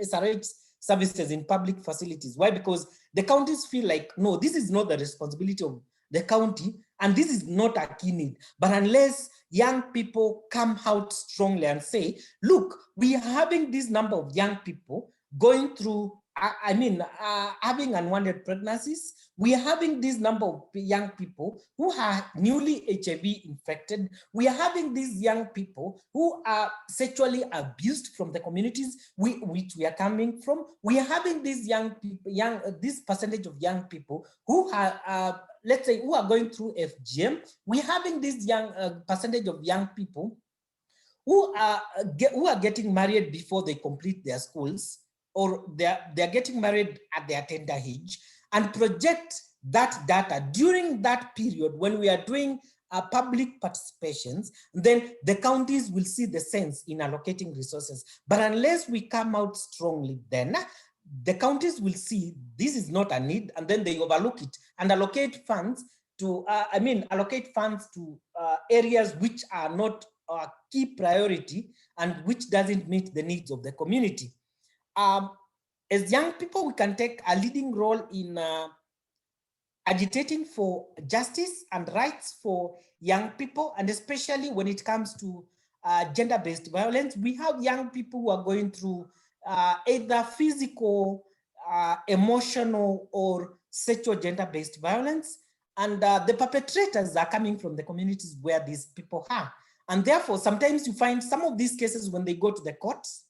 SRH services in public facilities. Why? Because the counties feel like, no, this is not the responsibility of the county, and this is not a key need. But unless young people come out strongly and say, look, we are having this number of young people going through, having unwanted pregnancies. We are having this number of young people who are newly HIV infected. We are having these young people who are sexually abused from the communities which we are coming from. We are having these young people, this percentage of young people who are, let's say, who are going through FGM. We are having this young percentage of young people who are getting married before they complete their schools, or they're getting married at their tender age, and project that data during that period when we are doing public participations, then the counties will see the sense in allocating resources. But unless we come out strongly, then the counties will see this is not a need, and then they overlook it and allocate funds to, allocate funds to areas which are not a key priority and which doesn't meet the needs of the community. As young people, we can take a leading role in agitating for justice and rights for young people, and especially when it comes to gender-based violence. We have young people who are going through either physical, emotional, or sexual gender-based violence, and the perpetrators are coming from the communities where these people are. And therefore, sometimes you find some of these cases when they go to the courts,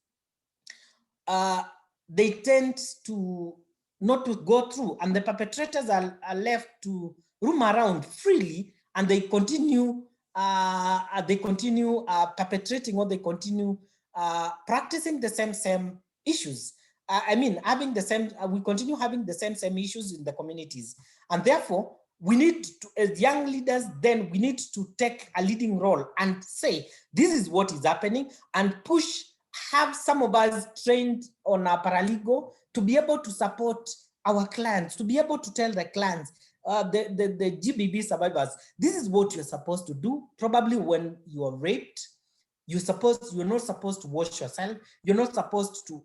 they tend to not to go through, and the perpetrators are left to roam around freely, and they continue perpetrating, or they continue practicing the same issues. Having the same, we continue having the same issues in the communities. And therefore, we need to, as young leaders, then we need to take a leading role and say, this is what is happening, and push, have some of us trained on our paralegal to be able to support our clients, to be able to tell the clients, the GBV survivors, this is what you're supposed to do. Probably when you are raped, you're not supposed to wash yourself. You're not supposed to,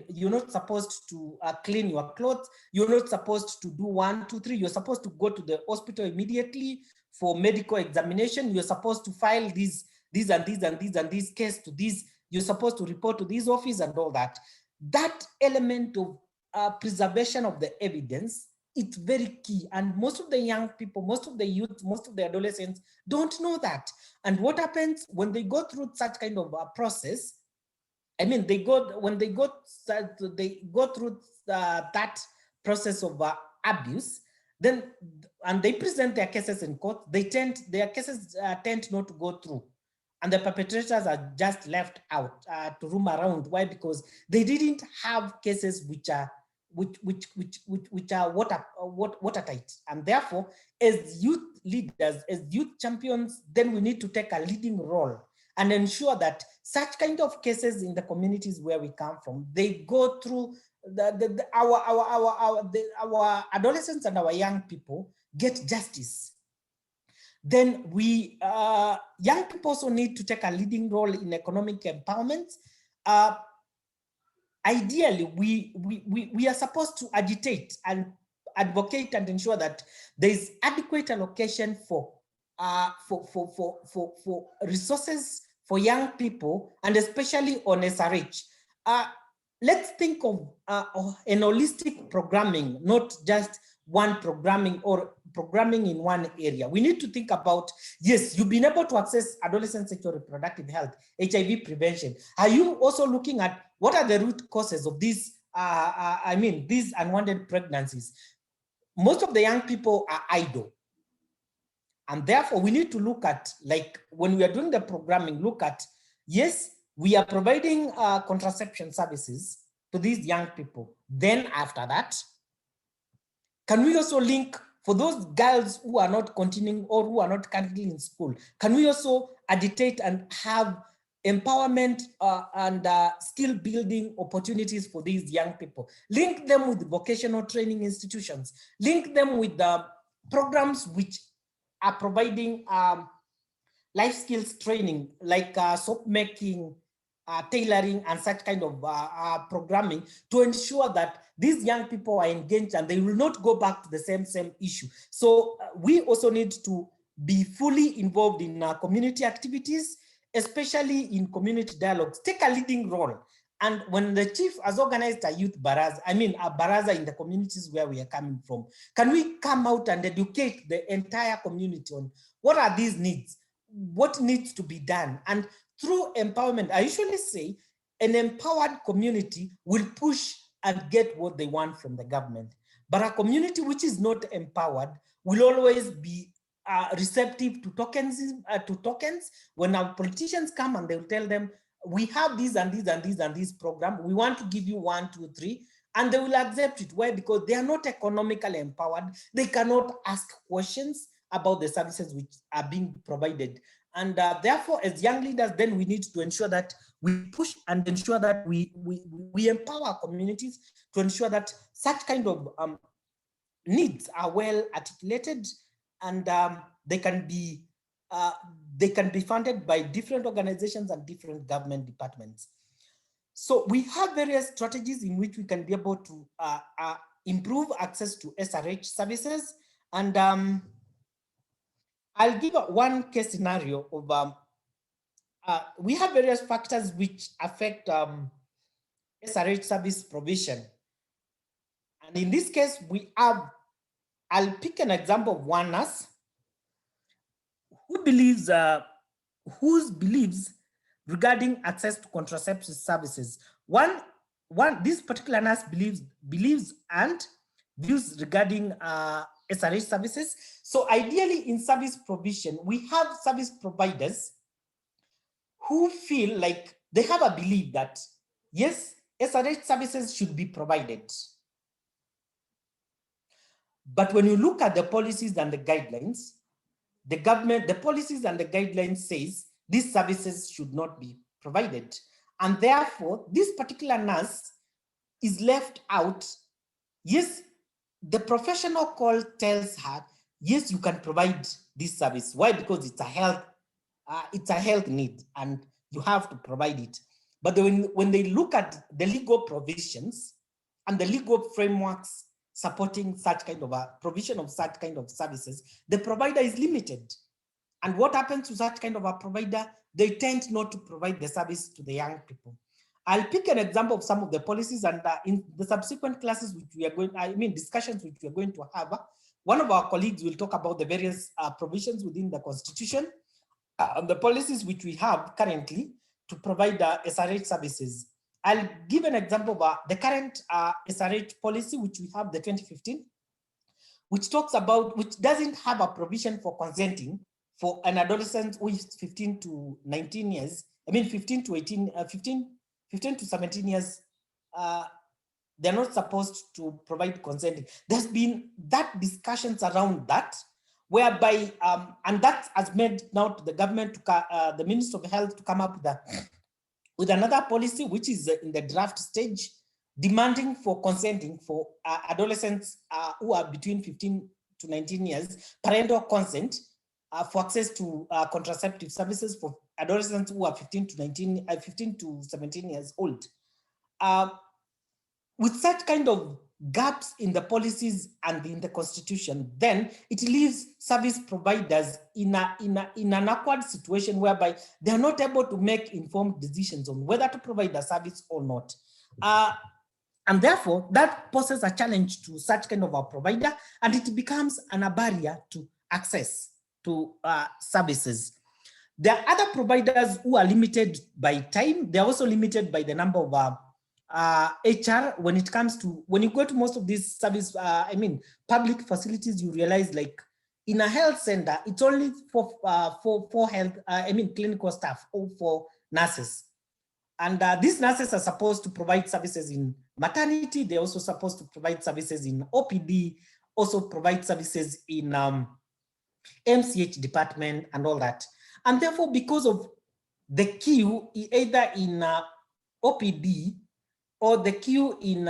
you're not supposed to clean your clothes. You're not supposed to do 1, 2, 3. You're supposed to go to the hospital immediately for medical examination. You're supposed to file these case to these. You're supposed to report to this office and all that. That element of preservation of the evidence, it's very key. And most of the young people, most of the youth, most of the adolescents don't know that. And what happens when they go through such kind of a process, when they go through that process of abuse, then, and they present their cases in court, their cases tend not to go through. And the perpetrators are just left out to roam around. Why? Because they didn't have cases which are watertight. And therefore, as youth leaders, as youth champions, then we need to take a leading role and ensure that such kind of cases in the communities where we come from, they go through our adolescents and our young people get justice. Then we, young people also need to take a leading role in economic empowerment. Ideally, we are supposed to agitate and advocate and ensure that there is adequate allocation for resources for young people, and especially on SRH. Let's think of an holistic programming, not just one programming or programming in one area. We need to think about, yes, you've been able to access adolescent sexual reproductive health, HIV prevention. Are you also looking at what are the root causes of these, these unwanted pregnancies? Most of the young people are idle. And therefore we need to look at, like when we are doing the programming, look at, yes, we are providing contraception services to these young people. Then after that, can we also link for those girls who are not continuing or who are not currently in school? Can we also agitate and have empowerment and skill building opportunities for these young people? Link them with vocational training institutions. Link them with the programs which are providing life skills training, like soap making, tailoring, and such kind of programming, to ensure that these young people are engaged and they will not go back to the same issue. So we also need to be fully involved in community activities, especially in community dialogues. Take a leading role. And when the chief has organized a youth baraza, a baraza in the communities where we are coming from, can we come out and educate the entire community on what are these needs, what needs to be done? And through empowerment, I usually say an empowered community will push and get what they want from the government. But a community which is not empowered will always be receptive to tokens. When our politicians come and they will tell them, we have these and these and these and these program, we want to give you 1, 2, 3, and they will accept it. Why? Because they are not economically empowered. They cannot ask questions about the services which are being provided. And therefore, as young leaders, then we need to ensure that we push and ensure that we empower communities to ensure that such kind of needs are well articulated, and they can be funded by different organizations and different government departments. So we have various strategies in which we can be able to improve access to SRH services. And I'll give one case scenario of, we have various factors which affect SRH service provision. And in this case, I'll pick an example of one nurse who believes, whose beliefs regarding access to contraceptive services. This particular nurse believes and views regarding SRH services. So ideally in service provision, we have service providers who feel like they have a belief that, yes, SRH services should be provided. But when you look at the policies and the guidelines, the policies and the guidelines says these services should not be provided. And therefore, this particular nurse is left out. Yes, the professional call tells her, yes, you can provide this service. Why? Because it's a health need and you have to provide it. But when they look at the legal provisions and the legal frameworks supporting such kind of a provision of such kind of services, the provider is limited. And what happens to such kind of a provider? They tend not to provide the service to the young people. I'll pick an example of some of the policies, and in the subsequent classes which we are going, discussions which we are going to have, one of our colleagues will talk about the various provisions within the Constitution, the policies which we have currently to provide SRH services. I'll give an example of the current SRH policy, which we have, the 2015, which talks about, which doesn't have a provision for consenting for an adolescent who is 15 to 19 years. 15 to 17 years, they're not supposed to provide consenting. There's been that discussions around that, whereby, and that has made now to the government, the Minister of Health, to come up with another policy, which is in the draft stage, demanding for consenting for adolescents who are between 15 to 19 years, parental consent for access to contraceptive services for adolescents who are 15 to 17 years old. With such kind of gaps in the policies and in the Constitution, then it leaves service providers in an awkward situation whereby they are not able to make informed decisions on whether to provide a service or not. And therefore, that poses a challenge to such kind of a provider, and it becomes a barrier to access to services. There are other providers who are limited by time. They're also limited by the number of HR. When it comes to, when you go to most of these service, public facilities, you realize, like in a health center, it's only for health, clinical staff or for nurses. And these nurses are supposed to provide services in maternity. They're also supposed to provide services in OPD, also provide services in MCH department and all that. And therefore, because of the queue, either in OPD or the queue in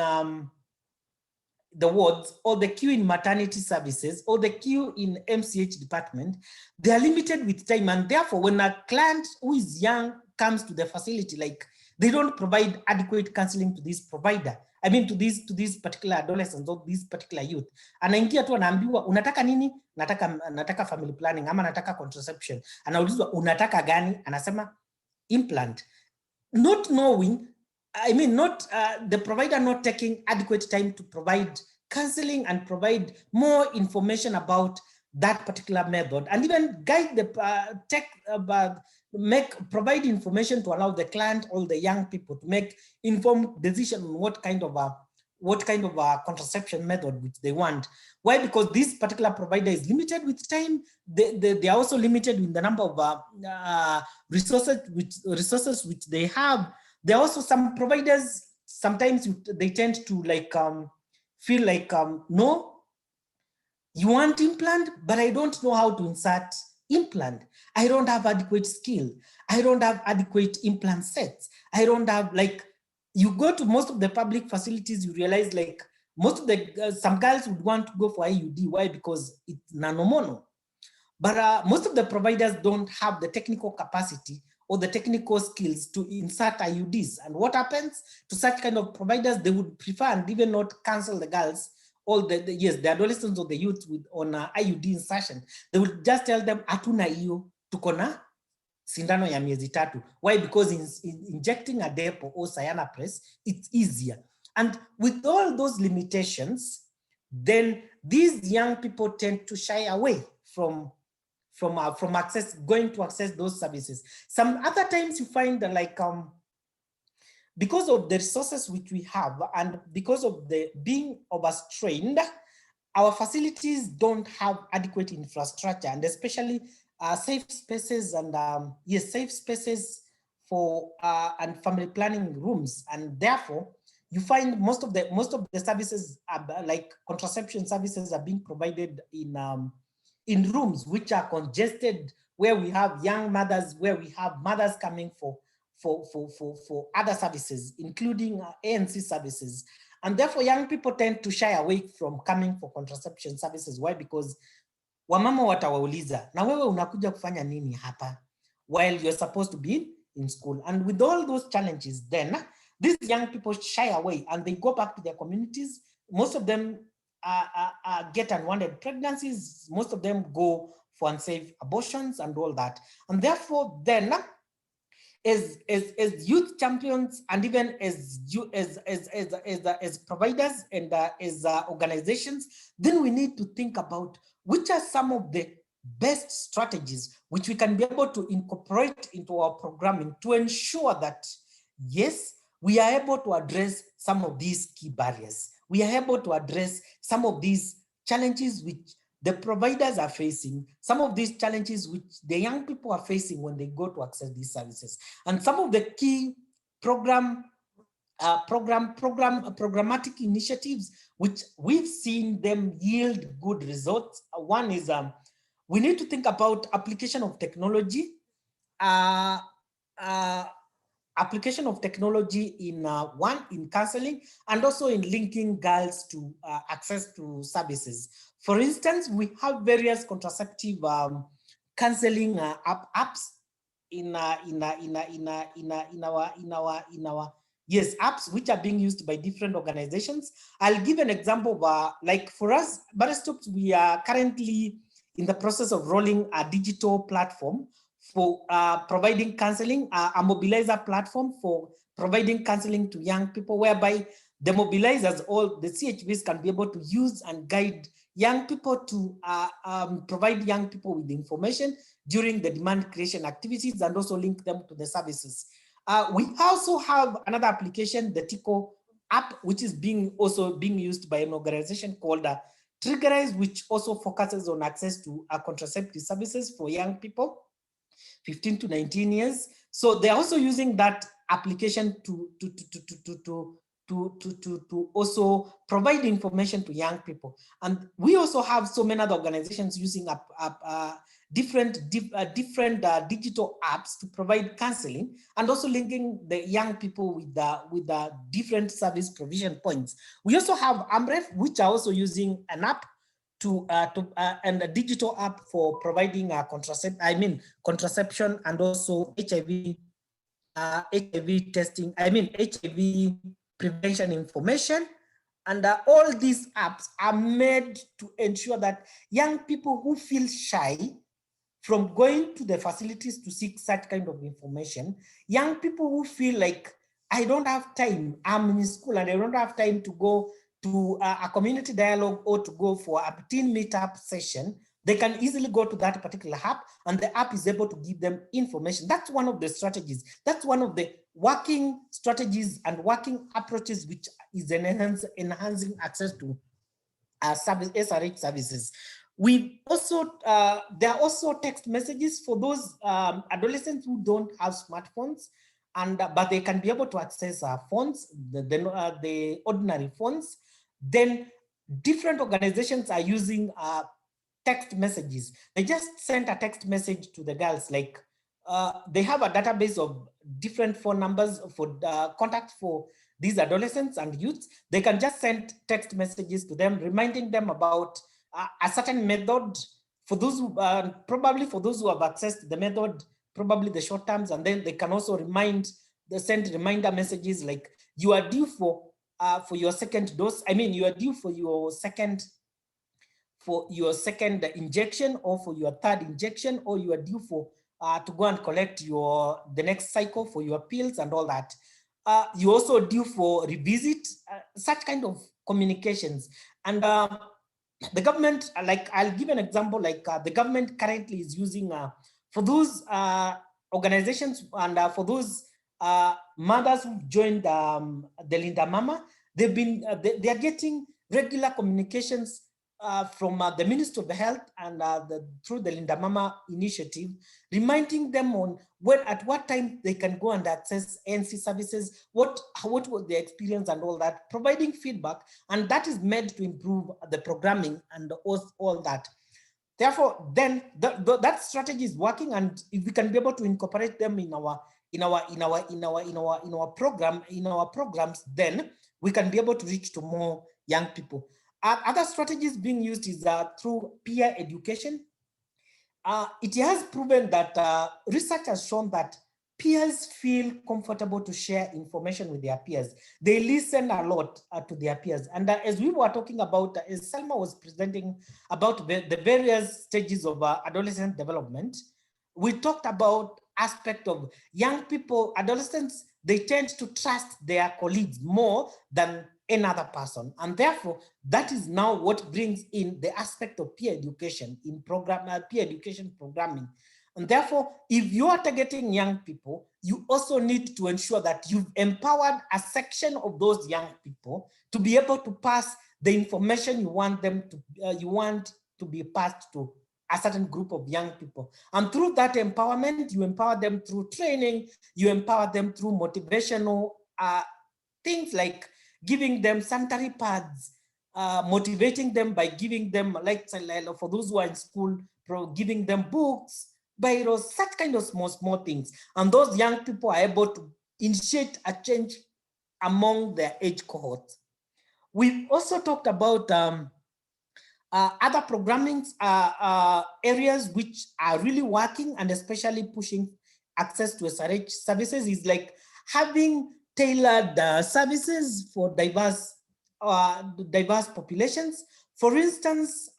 the wards, or the queue in maternity services, or the queue in MCH department, they are limited with time. And therefore, when a client who is young comes to the facility, like, they don't provide adequate counseling to this provider. To these particular adolescents or these particular youth. Anaingia tu anaambiwa, unataka nini? Nataka family planning, ama nataka contraception. Anaulizwa, unataka gani? Anasema implant. Not knowing, the provider not taking adequate time to provide counseling and provide more information about that particular method, and even guide the provide information to allow the client or the young people to make informed decision on what kind of what kind of a contraception method which they want. Why? Because this particular provider is limited with time. They are also limited in the number of resources which they have. There are also some providers, sometimes they tend to like feel like, no, you want implant, but I don't know how to insert implant. I don't have adequate skill. I don't have adequate implant sets. I don't have, like, you go to most of the public facilities, you realize like most of the, some girls would want to go for IUD. Why? Because it's nanomono. But most of the providers don't have the technical capacity or the technical skills to insert IUDs. And what happens to such kind of providers? They would prefer and even not cancel the girls, all the adolescents or the youth on IUD insertion. They would just tell them, atuna iyo, tukona sindano ya miezi tatu. Why? Because injecting a depo or cyana press, it's easier. And with all those limitations, then these young people tend to shy away from going to access those services. Some other times you find that, like, because of the resources which we have and because of the being overstrained, our facilities don't have adequate infrastructure, and especially safe spaces and safe spaces for and family planning rooms. And therefore, you find most of the services, like contraception services, are being provided in rooms which are congested, where we have young mothers, where we have mothers coming for other services, including ANC services. And therefore, young people tend to shy away from coming for contraception services. Why? Because wamama watawauliza, na wewe unakuja kufanya nini hapa, while you're supposed to be in school. And with all those challenges, then these young people shy away and they go back to their communities. Most of them get unwanted pregnancies. Most of them go for unsafe abortions and all that. And therefore, then, as youth champions and even as providers and as organizations, then we need to think about which are some of the best strategies which we can be able to incorporate into our programming to ensure that, yes, we are able to address some of these key barriers. We are able to address some of these challenges which the providers are facing, some of these challenges which the young people are facing when they go to access these services. And some of the key programmatic initiatives which we've seen them yield good results. One is we need to think about application of technology, in counseling, and also in linking girls to access to services. For instance, we have various contraceptive counseling apps apps which are being used by different organizations. I'll give an example of like for us, Barristops, we are currently in the process of rolling a digital platform for providing counseling, a mobilizer platform for providing counseling to young people, whereby the mobilizers, all the CHVs, can be able to use and guide young people to provide young people with information during the demand creation activities and also link them to the services. We also have another application, the TICO app, which is also being used by an organization called Triggerize, which also focuses on access to contraceptive services for young people 15 to 19 years. So they're also using that application to also provide information to young people. And we also have so many other organizations using different digital apps to provide counseling and also linking the young people with the different service provision points. We also have AMREF, which are also using an app and a digital app for providing contraception and also HIV testing, HIV prevention information. And all these apps are made to ensure that young people who feel shy from going to the facilities to seek such kind of information, young people who feel like, I don't have time, I'm in school and I don't have time to go to a community dialogue or to go for a teen meetup session, they can easily go to that particular app, and the app is able to give them information. That's one of the strategies. That's one of the working strategies and working approaches, which is enhancing access to SRH services. We also, there are also text messages for those adolescents who don't have smartphones, and but they can be able to access phones, the ordinary phones. Then different organizations are using text messages. They just sent a text message to the girls, like they have a database of different phone numbers for contact for these adolescents and youths. They can just send text messages to them, reminding them about a certain method. For those who, probably for those who have accessed the method, probably the short terms, and then they can also send reminder messages like, you are due for your second dose. I mean, you are due for your second injection, or for your third injection, or you are due for to go and collect the next cycle for your pills and all that. You also due for revisit, such kind of communications. And the government, like I'll give an example, like the government currently is using for those organizations and for those mothers who joined the Linda Mama, they've been they are getting regular communications from the Ministry of Health and through the Linda Mama initiative, reminding them on at what time they can go and access NC services, what was their experience and all that, providing feedback, and that is meant to improve the programming and all that. Therefore, then that strategy is working, and if we can be able to incorporate them in our programs, then we can be able to reach to more young people. Other strategies being used is through peer education. It has proven that research has shown that peers feel comfortable to share information with their peers. They listen a lot to their peers. And as we were talking about, as Salma was presenting about the various stages of adolescent development, we talked about aspect of young people, adolescents, they tend to trust their colleagues more than another person. And therefore, that is now what brings in the aspect of peer education in peer education programming. And therefore, if you are targeting young people, you also need to ensure that you've empowered a section of those young people to be able to pass the information you want them to be passed to a certain group of young people. And through that empowerment, you empower them through training, you empower them through motivational things like giving them sanitary pads, motivating them by giving them, like for those who are in school, giving them books, biros, such kind of small things. And those young people are able to initiate a change among their age cohorts. We've also talked about other programming areas which are really working and especially pushing access to SRH services is like having tailored services for diverse populations. For instance,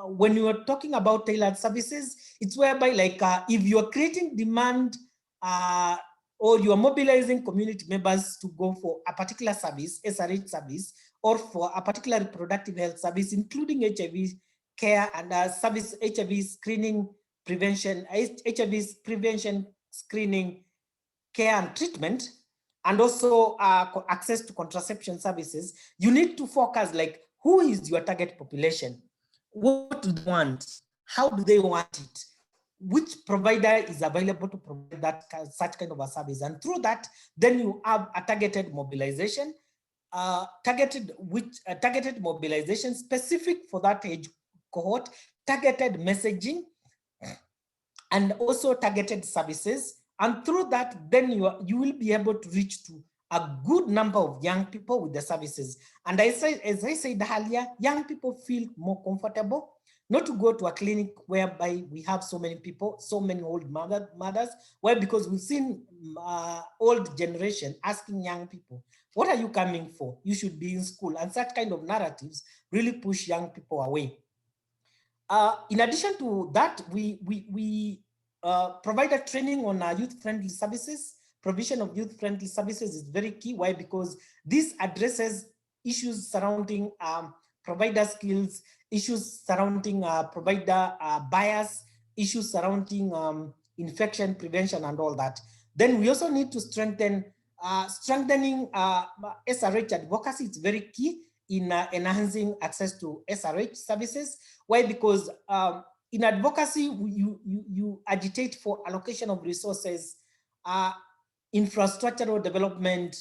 when you are talking about tailored services, it's whereby like if you are creating demand or you are mobilizing community members to go for a particular service, SRH service, or for a particular reproductive health service, including HIV care and service HIV screening, prevention, HIV prevention, screening, care and treatment, and also access to contraception services, you need to focus like, who is your target population? What do they want? How do they want it? Which provider is available to provide that such kind of a service? And through that, then you have a targeted mobilization, targeted mobilization specific for that age cohort, targeted messaging, and also targeted services. And through that, then you will be able to reach to a good number of young people with the services. And as I said earlier, young people feel more comfortable not to go to a clinic whereby we have so many people, so many old mothers. Why? Because we've seen old generation asking young people, what are you coming for? You should be in school. And such kind of narratives really push young people away. In addition to that, we provided training on youth-friendly services. Provision of youth-friendly services is very key. Why? Because this addresses issues surrounding provider skills, issues surrounding provider bias, issues surrounding infection prevention and all that. Then we also need to strengthening SRH advocacy. It's very key in enhancing access to SRH services. Why? Because in advocacy, you agitate for allocation of resources, infrastructural development,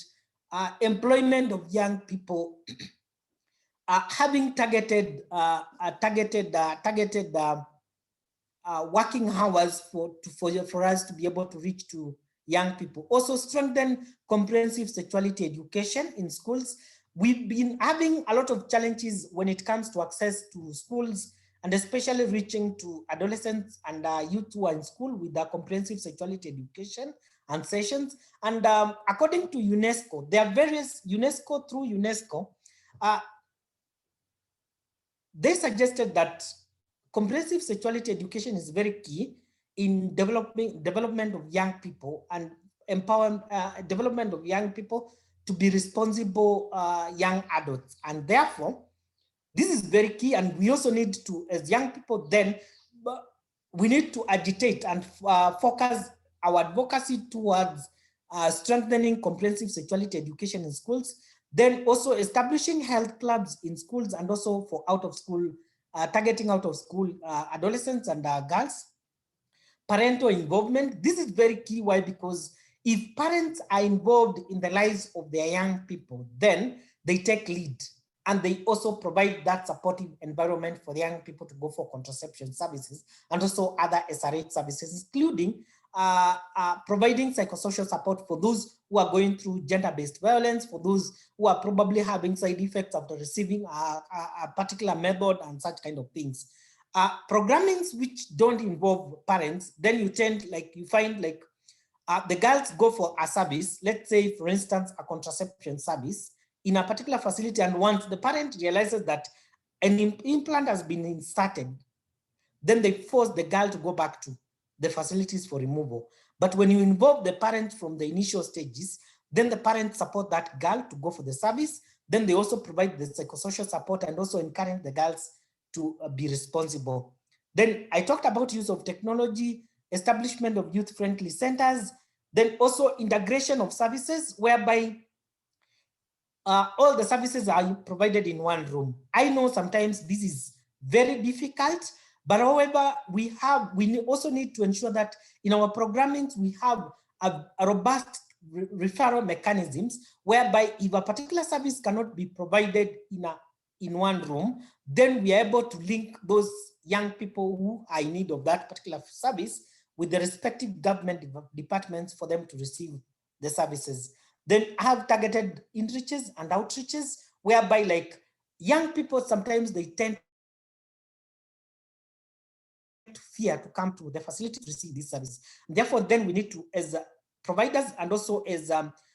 employment of young people, having targeted working hours for us to be able to reach to young people. Also strengthen comprehensive sexuality education in schools. We've been having a lot of challenges when it comes to access to schools, and especially reaching to adolescents and youth who are in school with the comprehensive sexuality education and sessions. And according to UNESCO, there are various through UNESCO, they suggested that comprehensive sexuality education is very key in development of young people and development of young people to be responsible young adults. And therefore, this is very key, and we also need to, as young people, then we need to agitate and focus our advocacy towards strengthening comprehensive sexuality education in schools, then also establishing health clubs in schools, and also for out of school, targeting out of school adolescents and girls. Parental involvement, this is very key. Why? Because if parents are involved in the lives of their young people, then they take lead, and they also provide that supportive environment for the young people to go for contraception services and also other SRH services, including providing psychosocial support for those who are going through gender-based violence, for those who are probably having side effects after receiving a particular method and such kind of things. Programmings which don't involve parents, then you tend, like, you find like the girls go for a service, let's say for instance, a contraception service in a particular facility, and once the parent realizes that an implant has been inserted, then they force the girl to go back to the facilities for removal. But when you involve the parent from the initial stages, then the parents support that girl to go for the service. Then they also provide the psychosocial support and also encourage the girls to be responsible. Then I talked about use of technology, establishment of youth-friendly centers, then also integration of services whereby all the services are provided in one room. I know sometimes this is very difficult, but however, we also need to ensure that in our programming, we have a robust referral mechanisms whereby if a particular service cannot be provided in one room, then we are able to link those young people who are in need of that particular service with the respective government departments for them to receive the services. Then have targeted inreaches and outreaches whereby, like, young people, sometimes they tend to fear to come to the facility to receive this service. Therefore, then we need to, as providers and also as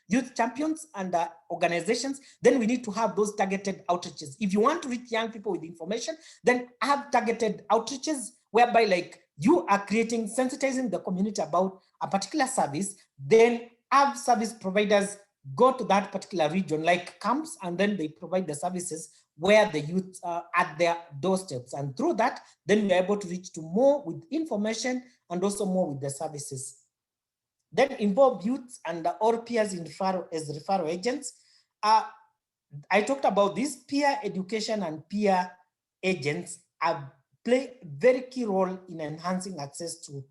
youth champions and organizations, then we need to have those targeted outreaches. If you want to reach young people with information, then have targeted outreaches whereby, like, you are sensitizing the community about a particular service, then have service providers go to that particular region, like camps, and then they provide the services where the youth are at their doorsteps. And through that, then we're able to reach to more with information and also more with the services. Then involve youth and all peers in as referral agents. I talked about this. Peer education and peer agents play a very key role in enhancing access to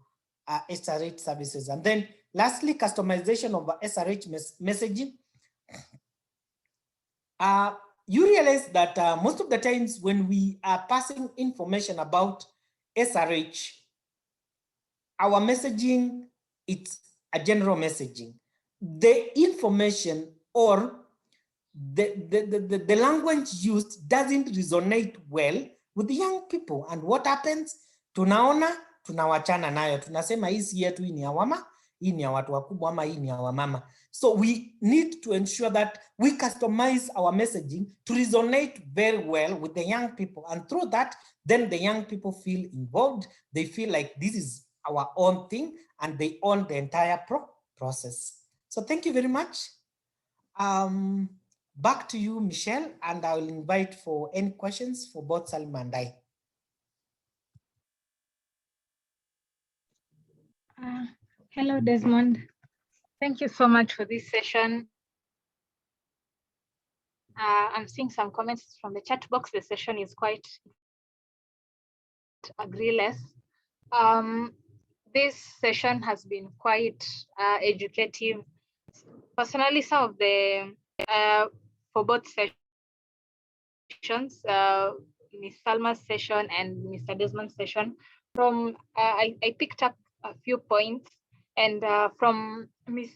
SRH services. And then lastly, customization of SRH messaging. You realize that most of the times when we are passing information about SRH, our messaging, it's a general messaging. The information or the language used doesn't resonate well with the young people. And what happens? Tunaona, tunawachana nayo. Tunasema hii si yetu, hii ni ya wama, hii ni ya watu wakubwa, ama hii ni ya wamama. So we need to ensure that we customize our messaging to resonate very well with the young people. And through that, then the young people feel involved. They feel like this is our own thing and they own the entire process. So thank you very much. Back to you, Michelle, and I will invite for any questions for both Salma and I. Hello, Desmond. Thank you so much for this session. I'm seeing some comments from the chat box. The session is quite agree-less. This session has been quite educative. Personally, some of the, for both sessions, Ms. Salma's session and Mr. Desmond's session, I picked up a few points, and from Ms.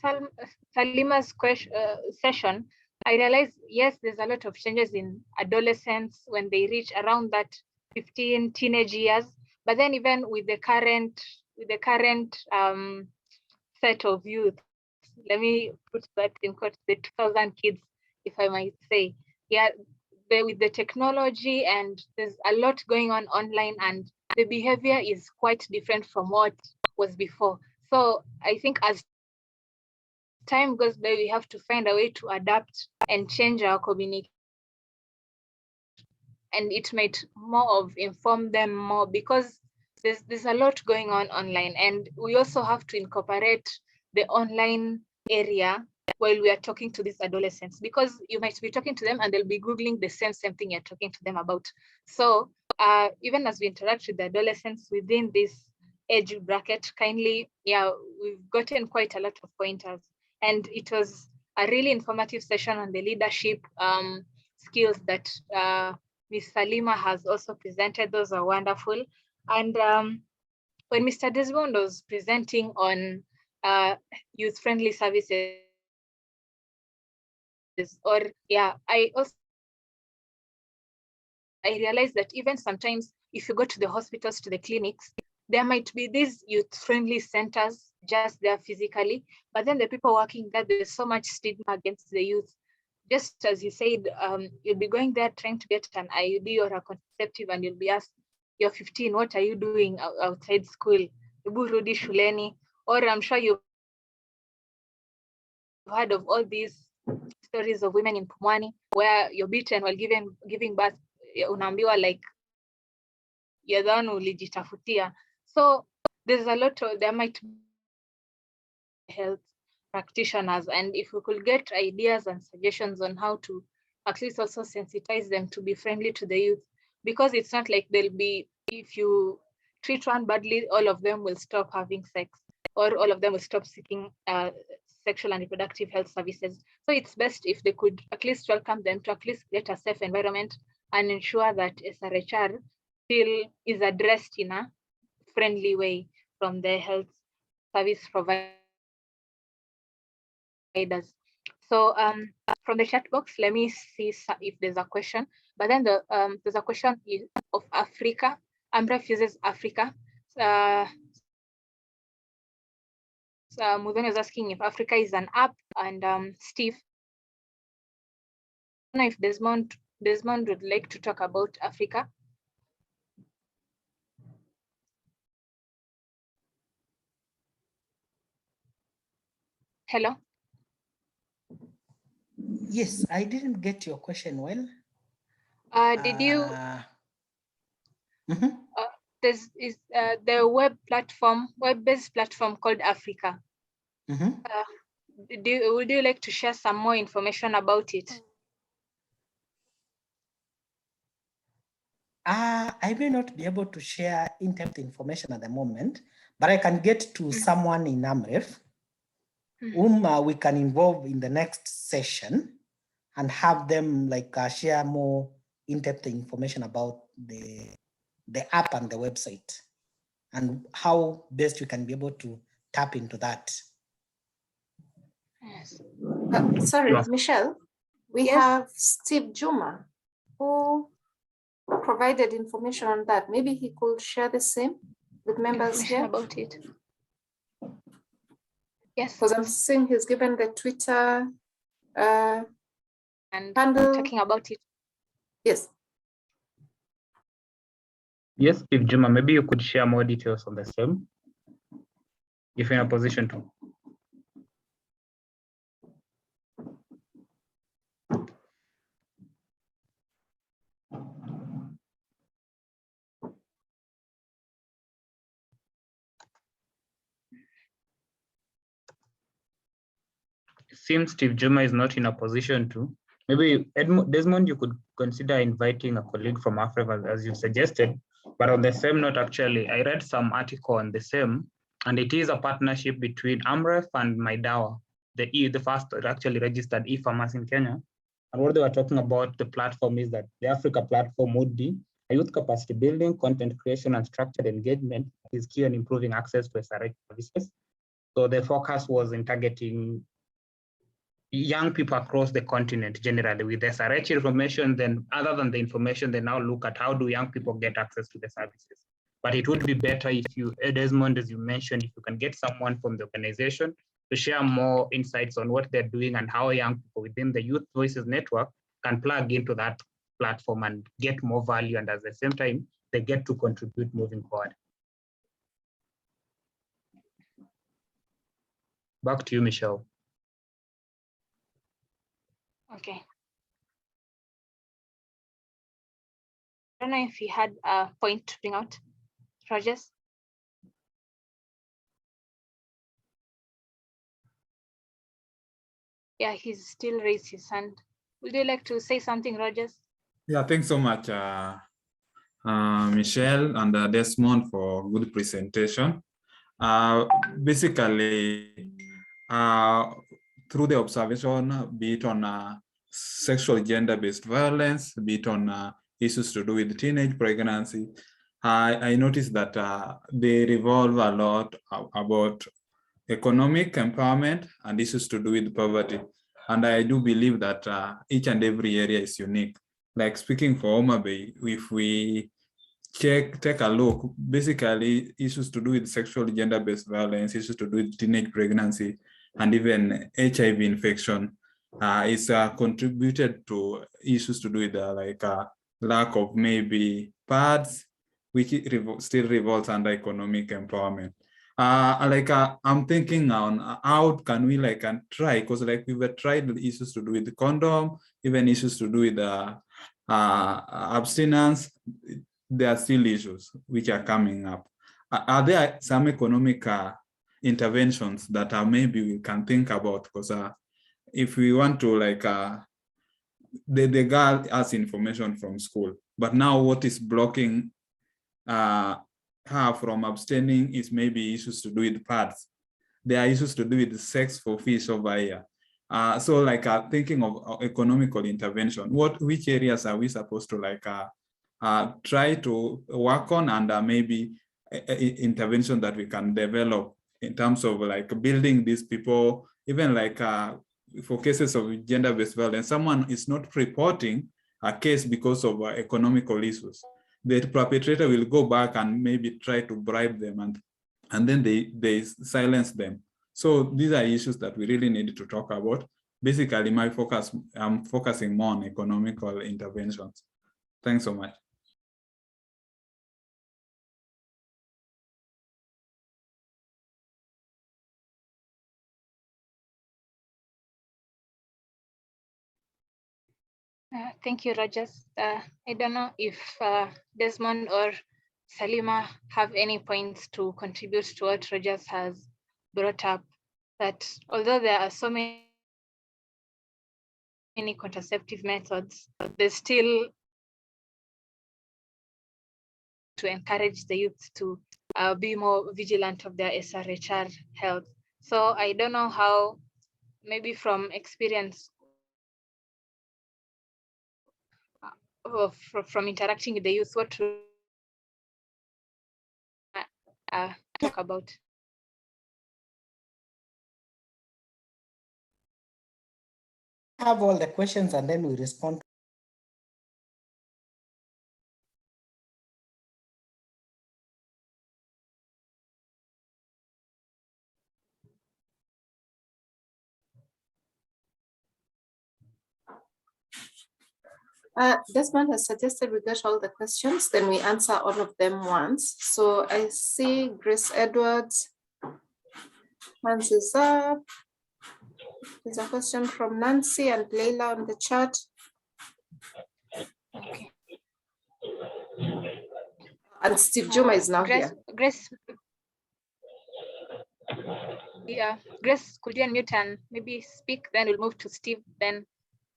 Salima's session, I realized, yes, there's a lot of changes in adolescents when they reach around that 15 teenage years, but then even with the current set of youth, let me put that in quotes, the 2000 kids, if I might say, yeah, with the technology, and there's a lot going on online, and the behavior is quite different from what was before. So I think as time goes by, we have to find a way to adapt and change our communication, and it might more of inform them more, because there's a lot going on online, and we also have to incorporate the online area while we are talking to these adolescents, because you might be talking to them and they'll be Googling the same thing you're talking to them about. So even as we interact with the adolescents within this age bracket, kindly, yeah, we've gotten quite a lot of pointers, and it was a really informative session on the leadership skills that Ms. Salima has also presented. Those are wonderful. And when Mr. Desmond was presenting on youth-friendly services, or yeah, I realized that even sometimes if you go to the hospitals, to the clinics, there might be these youth-friendly centers just there physically, but then the people working there, there's so much stigma against the youth. Just as you said, you'll be going there trying to get an IUD or a contraceptive, and you'll be asked, you're 15, what are you doing outside school? Rudi shuleni. Or I'm sure you've heard of all these stories of women in Pumwani where you're beaten while giving birth, unaambiwa like you're the one ulijitafutia. So there's a lot of, there might be health practitioners, and if we could get ideas and suggestions on how to at least also sensitize them to be friendly to the youth, because it's not like they'll be, if you treat one badly, all of them will stop having sex, or all of them will stop seeking sexual and reproductive health services. So it's best if they could at least welcome them to at least create a safe environment and ensure that SRHR still is addressed in a friendly way from the health service providers. So from the chat box, let me see if there's a question. But then there's a question of Africa. Amref uses Africa. Mudhoni is asking if Africa is an app, and Steve, I don't know if Desmond would like to talk about Africa. Hello. Yes, I didn't get your question well. Did you? This is the web-based platform called Africa. Would you like to share some more information about it? I may not be able to share in-depth information at the moment, but I can get to someone in AMREF whom we can involve in the next session and have them like share more in-depth information about the app and the website and how best we can be able to tap into that. Yes. Sorry, Michelle, we have Steve Juma who provided information on that. Maybe he could share the same with members here about it. Yes, because I'm seeing he's given the Twitter and handle. Talking about it. Yes. Yes, Steve Juma, maybe you could share more details on the same, if you're in a position to. it seems Steve Juma is not in a position to. Maybe Desmond, you could consider inviting a colleague from Africa, as you suggested. But on the same note, actually, I read some article on the same, and it is a partnership between AMREF and MyDawa, the first actually registered e-farmers in Kenya. And what they were talking about, the platform is that the Africa platform would be a youth capacity building, content creation, and structured engagement is key in improving access to SRH services. So the focus was in targeting young people across the continent generally with SRH information. Then other than the information, they now look at how do young people get access to the services. But it would be better if you, Desmond, as you mentioned, if you can get someone from the organization to share more insights on what they're doing and how young people within the Youth Voices Network can plug into that platform and get more value. And at the same time, they get to contribute moving forward. Back to you, Michelle. Okay. I don't know if you had a point to bring out, Rogers. Yeah, he's still raised his hand. Would you like to say something, Rogers? Yeah, thanks so much, Michelle and Desmond, for good presentation. Basically, through the observation, be it on sexual gender-based violence, be it on issues to do with teenage pregnancy, I noticed that they revolve a lot about economic empowerment and issues to do with poverty. And I do believe that each and every area is unique. Like speaking for Homa Bay, if we take a look, basically issues to do with sexual gender-based violence, issues to do with teenage pregnancy, and even HIV infection is contributed to issues to do with like lack of maybe pads, which still revolves under economic empowerment. I'm thinking on how can we try, because like we were tried issues to do with the condom, even issues to do with abstinence. There are still issues which are coming up. Are there some economic interventions that maybe we can think about? Because if we want to the girl has information from school, but now what is blocking her from abstaining is maybe issues to do with pads. There are issues to do with sex for fish over here. So thinking of economical intervention, which areas are we supposed to try to work on, and maybe intervention that we can develop in terms of building these people, even for cases of gender-based violence, someone is not reporting a case because of economical issues. The perpetrator will go back and maybe try to bribe them, and then they silence them. So these are issues that we really need to talk about. Basically, I'm focusing more on economical interventions. Thanks so much. Thank you, Rogers. I don't know if Desmond or Salima have any points to contribute to what Rogers has brought up, that although there are so many contraceptive methods, there's still to encourage the youth to be more vigilant of their SRHR health. So I don't know how, maybe from experience from interacting with the youth, what to talk about. Have all the questions and then we respond. Desmond has suggested we get all the questions, then we answer all of them once. So I see Grace Edwards, hands is up. There's a question from Nancy and Leila on the chat. Okay. And Steve Juma is now Grace, here. Grace, Yeah, Grace, could you unmute and maybe speak? Then we'll move to Steve. Then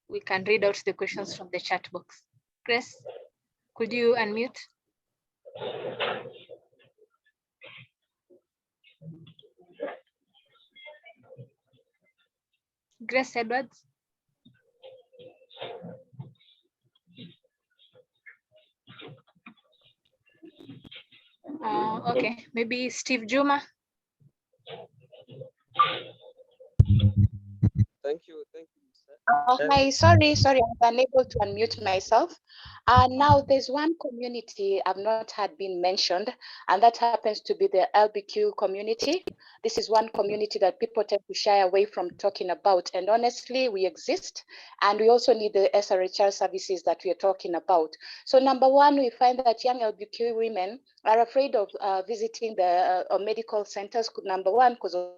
we can read out the questions from the chat box. Grace, could you unmute? Grace Edwards. Okay, maybe Steve Juma. Thank you. Hi, sorry, I'm unable to unmute myself. Now there's one community I've not had been mentioned, and that happens to be the LBQ community. This is one community that people tend to shy away from talking about, and honestly, we exist, and we also need the SRHR services that we are talking about. So number one, we find that young LBQ women are afraid of visiting the medical centers, number one, because of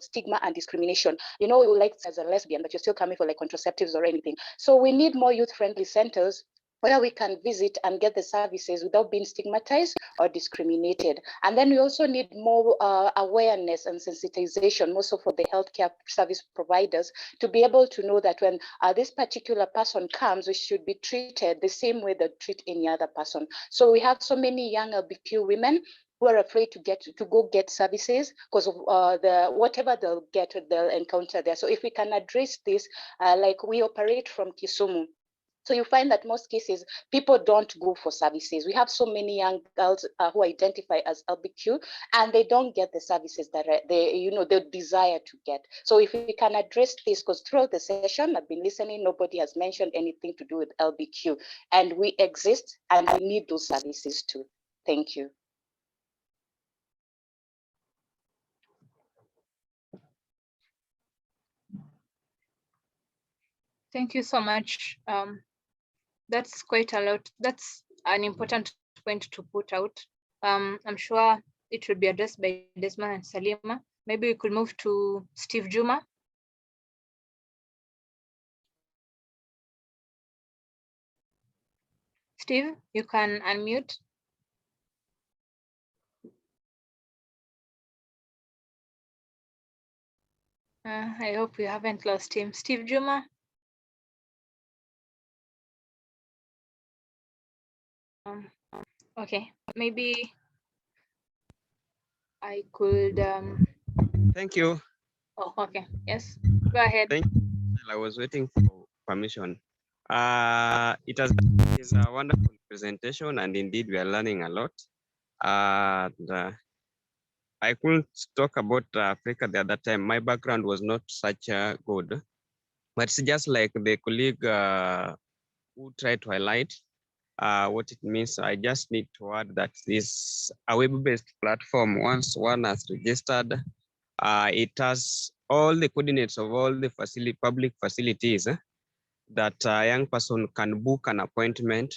stigma and discrimination. You know, like as a lesbian, but you're still coming for like contraceptives or anything. So we need more youth-friendly centers where we can visit and get the services without being stigmatized or discriminated. And then we also need more awareness and sensitization, also for the healthcare service providers, to be able to know that when this particular person comes, we should be treated the same way they treat any other person. So we have so many young LBQ women who are afraid to go get services because of whatever they'll encounter there. So if we can address this, like we operate from Kisumu. So you find that most cases, people don't go for services. We have so many young girls who identify as LBQ, and they don't get the services that they desire to get. So if we can address this, because throughout the session, I've been listening, nobody has mentioned anything to do with LBQ, and we exist and we need those services too. Thank you. Thank you so much. That's quite a lot. That's an important point to put out. I'm sure it will be addressed by Desmond and Salima. Maybe we could move to Steve Juma. Steve, you can unmute. I hope we haven't lost him. Steve Juma. Okay, maybe I could. Thank you. Oh, okay. Yes, go ahead. Thank you. I was waiting for permission. It is a wonderful presentation, and indeed we are learning a lot. I couldn't talk about Africa the other time. My background was not such good, but it's just like the colleague who tried to highlight what it means. I just need to add that this a web-based platform. Once one has registered, it has all the coordinates of all the public facilities that a young person can book an appointment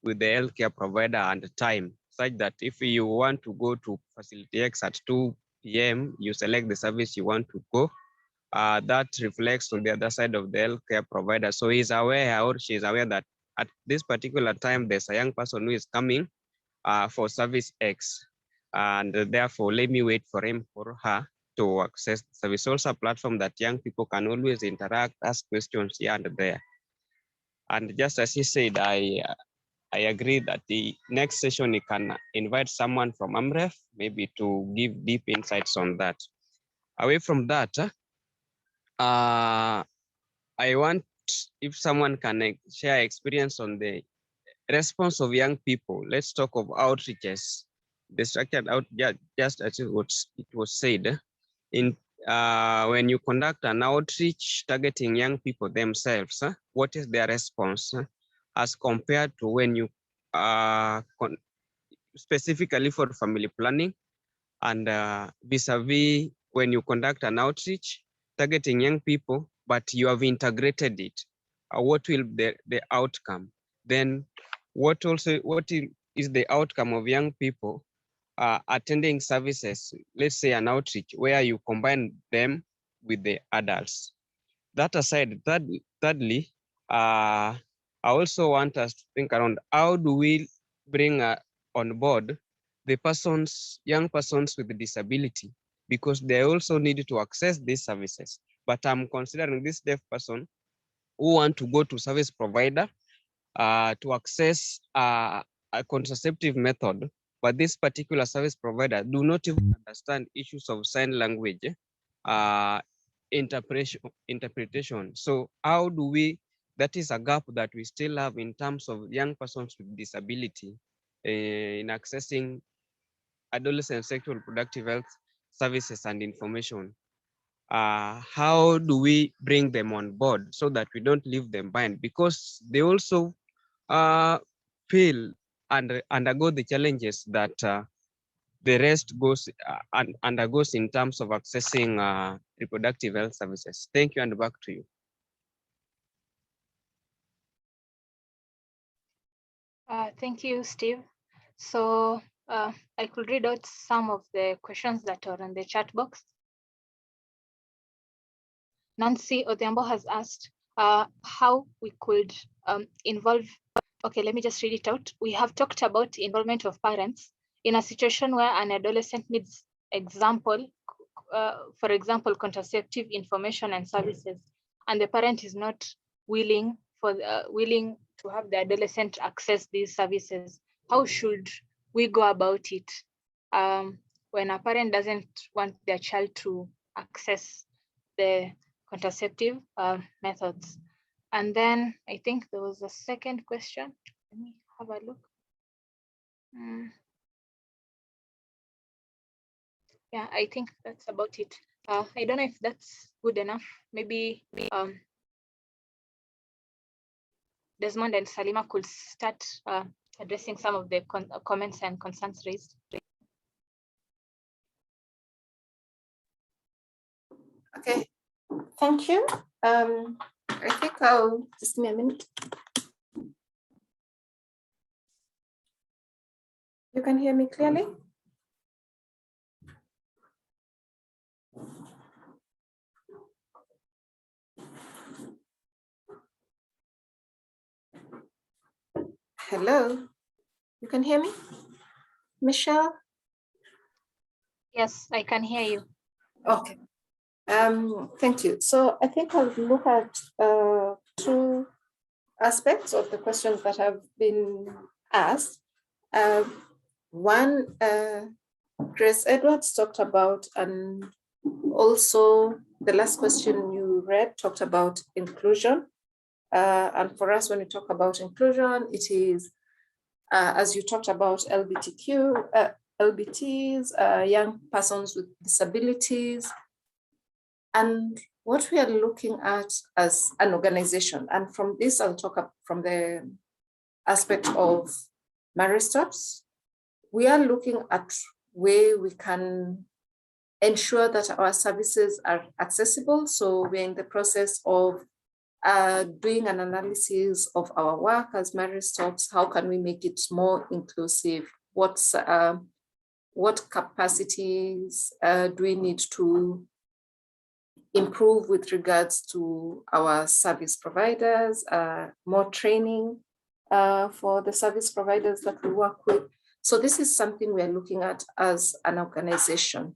with the healthcare provider and time, such that if you want to go to facility X at 2 p.m., you select the service you want to go. That reflects on the other side of the healthcare provider. So he's aware, or she's aware, that at this particular time, there's a young person who is coming for service X. And therefore, let me wait for him or her to access the service. Also a platform that young people can always interact, ask questions here and there. And just as he said, I agree that the next session you can invite someone from AMREF, maybe to give deep insights on that. Away from that, I want if someone can share experience on the response of young people. Let's talk of outreaches. The structured out, just as it was said, in when you conduct an outreach targeting young people themselves, what is their response as compared to when you specifically for family planning, and vis-a-vis when you conduct an outreach targeting young people, but you have integrated it, what will be the outcome? Then what is the outcome of young people attending services, let's say an outreach where you combine them with the adults? That aside, thirdly, I also want us to think around how do we bring on board the young persons with disability, because they also need to access these services. But I'm considering this deaf person who want to go to service provider to access a contraceptive method, but this particular service provider do not even understand issues of sign language interpretation. So how do we, that is a gap that we still have in terms of young persons with disability in accessing adolescent sexual reproductive health services and information. How do we bring them on board so that we don't leave them behind? Because they also feel and undergo the challenges that the rest undergoes in terms of accessing reproductive health services. Thank you, and back to you. Thank you, Steve. So I could read out some of the questions that are in the chat box. Nancy Odhiambo has asked how we could involve, okay, let me just read it out. We have talked about involvement of parents in a situation where an adolescent needs for example, contraceptive information and services, and the parent is not willing to have the adolescent access these services. How should we go about it when a parent doesn't want their child to access the contraceptive methods? And then I think there was a second question. Let me have a look. Yeah, I think that's about it. I don't know if that's good enough. Maybe Desmond and Salima could start addressing some of the comments and concerns raised. Okay, thank you. I think I'll just give me a minute. You can hear me clearly? Hello, you can hear me? Michelle? Yes, I can hear you. Okay. Thank you. So I think I'll look at two aspects of the questions that have been asked. One, Grace Edwards talked about, and also the last question you read talked about inclusion. And for us, when we talk about inclusion, it is, as you talked about LGBTQ, LBTs, young persons with disabilities, and what we are looking at as an organization. And from this, I'll talk up from the aspect of marriage stops. We are looking at where we can ensure that our services are accessible. So we're in the process of doing an analysis of our work as marriage stops. How can we make it more inclusive? What capacities do we need to improve with regards to our service providers, more training for the service providers that we work with. So this is something we're looking at as an organization.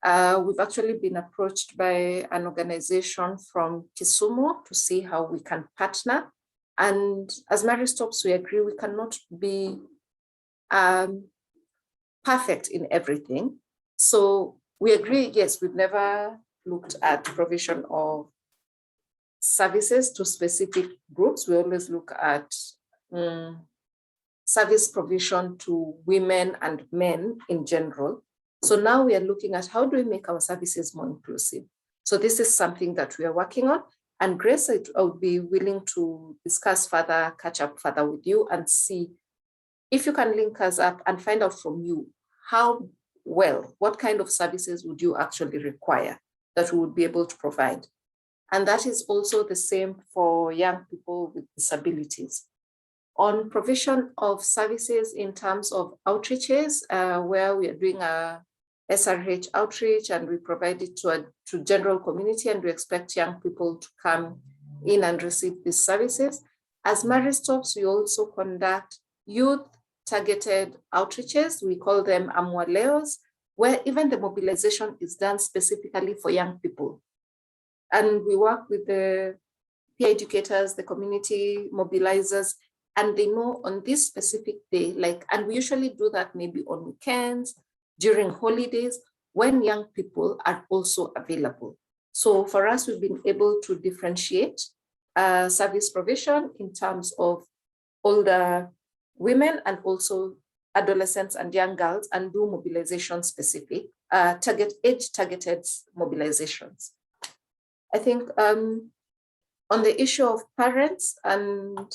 We've actually been approached by an organization from Kisumu to see how we can partner. And as marriage stops, we agree we cannot be perfect in everything. So we agree, yes, we've never looked at provision of services to specific groups. We always look at service provision to women and men in general. So now we are looking at how do we make our services more inclusive. So this is something that we are working on. And Grace, I would be willing to discuss further, catch up further with you and see if you can link us up and find out from you how well, what kind of services would you actually require that we would be able to provide. And that is also the same for young people with disabilities. On provision of services in terms of outreaches, where we are doing a SRH outreach and we provide it to general community, and we expect young people to come in and receive these services. As marriage stops, we also conduct youth targeted outreaches. We call them amwaleos, where even the mobilization is done specifically for young people. And we work with the peer educators, the community mobilizers, and they know on this specific day, and we usually do that maybe on weekends, during holidays, when young people are also available. So for us, we've been able to differentiate service provision in terms of older women and also adolescents and young girls, and do mobilization specific, age-targeted mobilizations. I think on the issue of parents and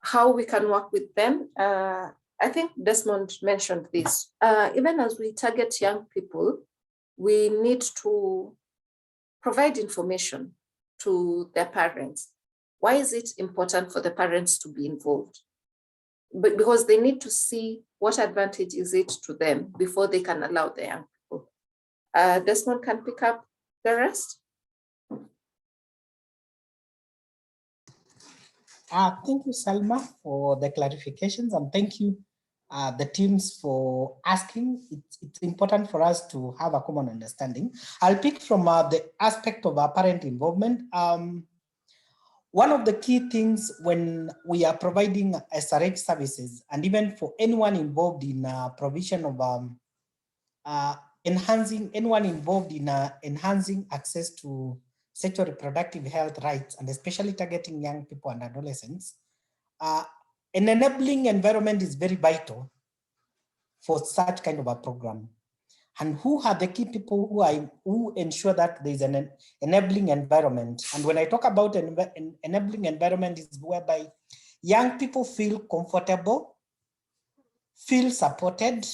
how we can work with them, I think Desmond mentioned this. Even as we target young people, we need to provide information to their parents. Why is it important for the parents to be involved? But because they need to see what advantage is it to them before they can allow the young people. Desmond can pick up the rest. Thank you, Salma, for the clarifications, and thank you, the teams, for asking. It's important for us to have a common understanding. I'll pick from the aspect of our parent involvement. One of the key things when we are providing SRH services, and even for anyone involved in provision of enhancing access to sexual reproductive health rights, and especially targeting young people and adolescents, an enabling environment is very vital for such kind of a program. And who are the key people who ensure that there's an enabling environment? And when I talk about an enabling environment, is whereby young people feel comfortable, feel supported,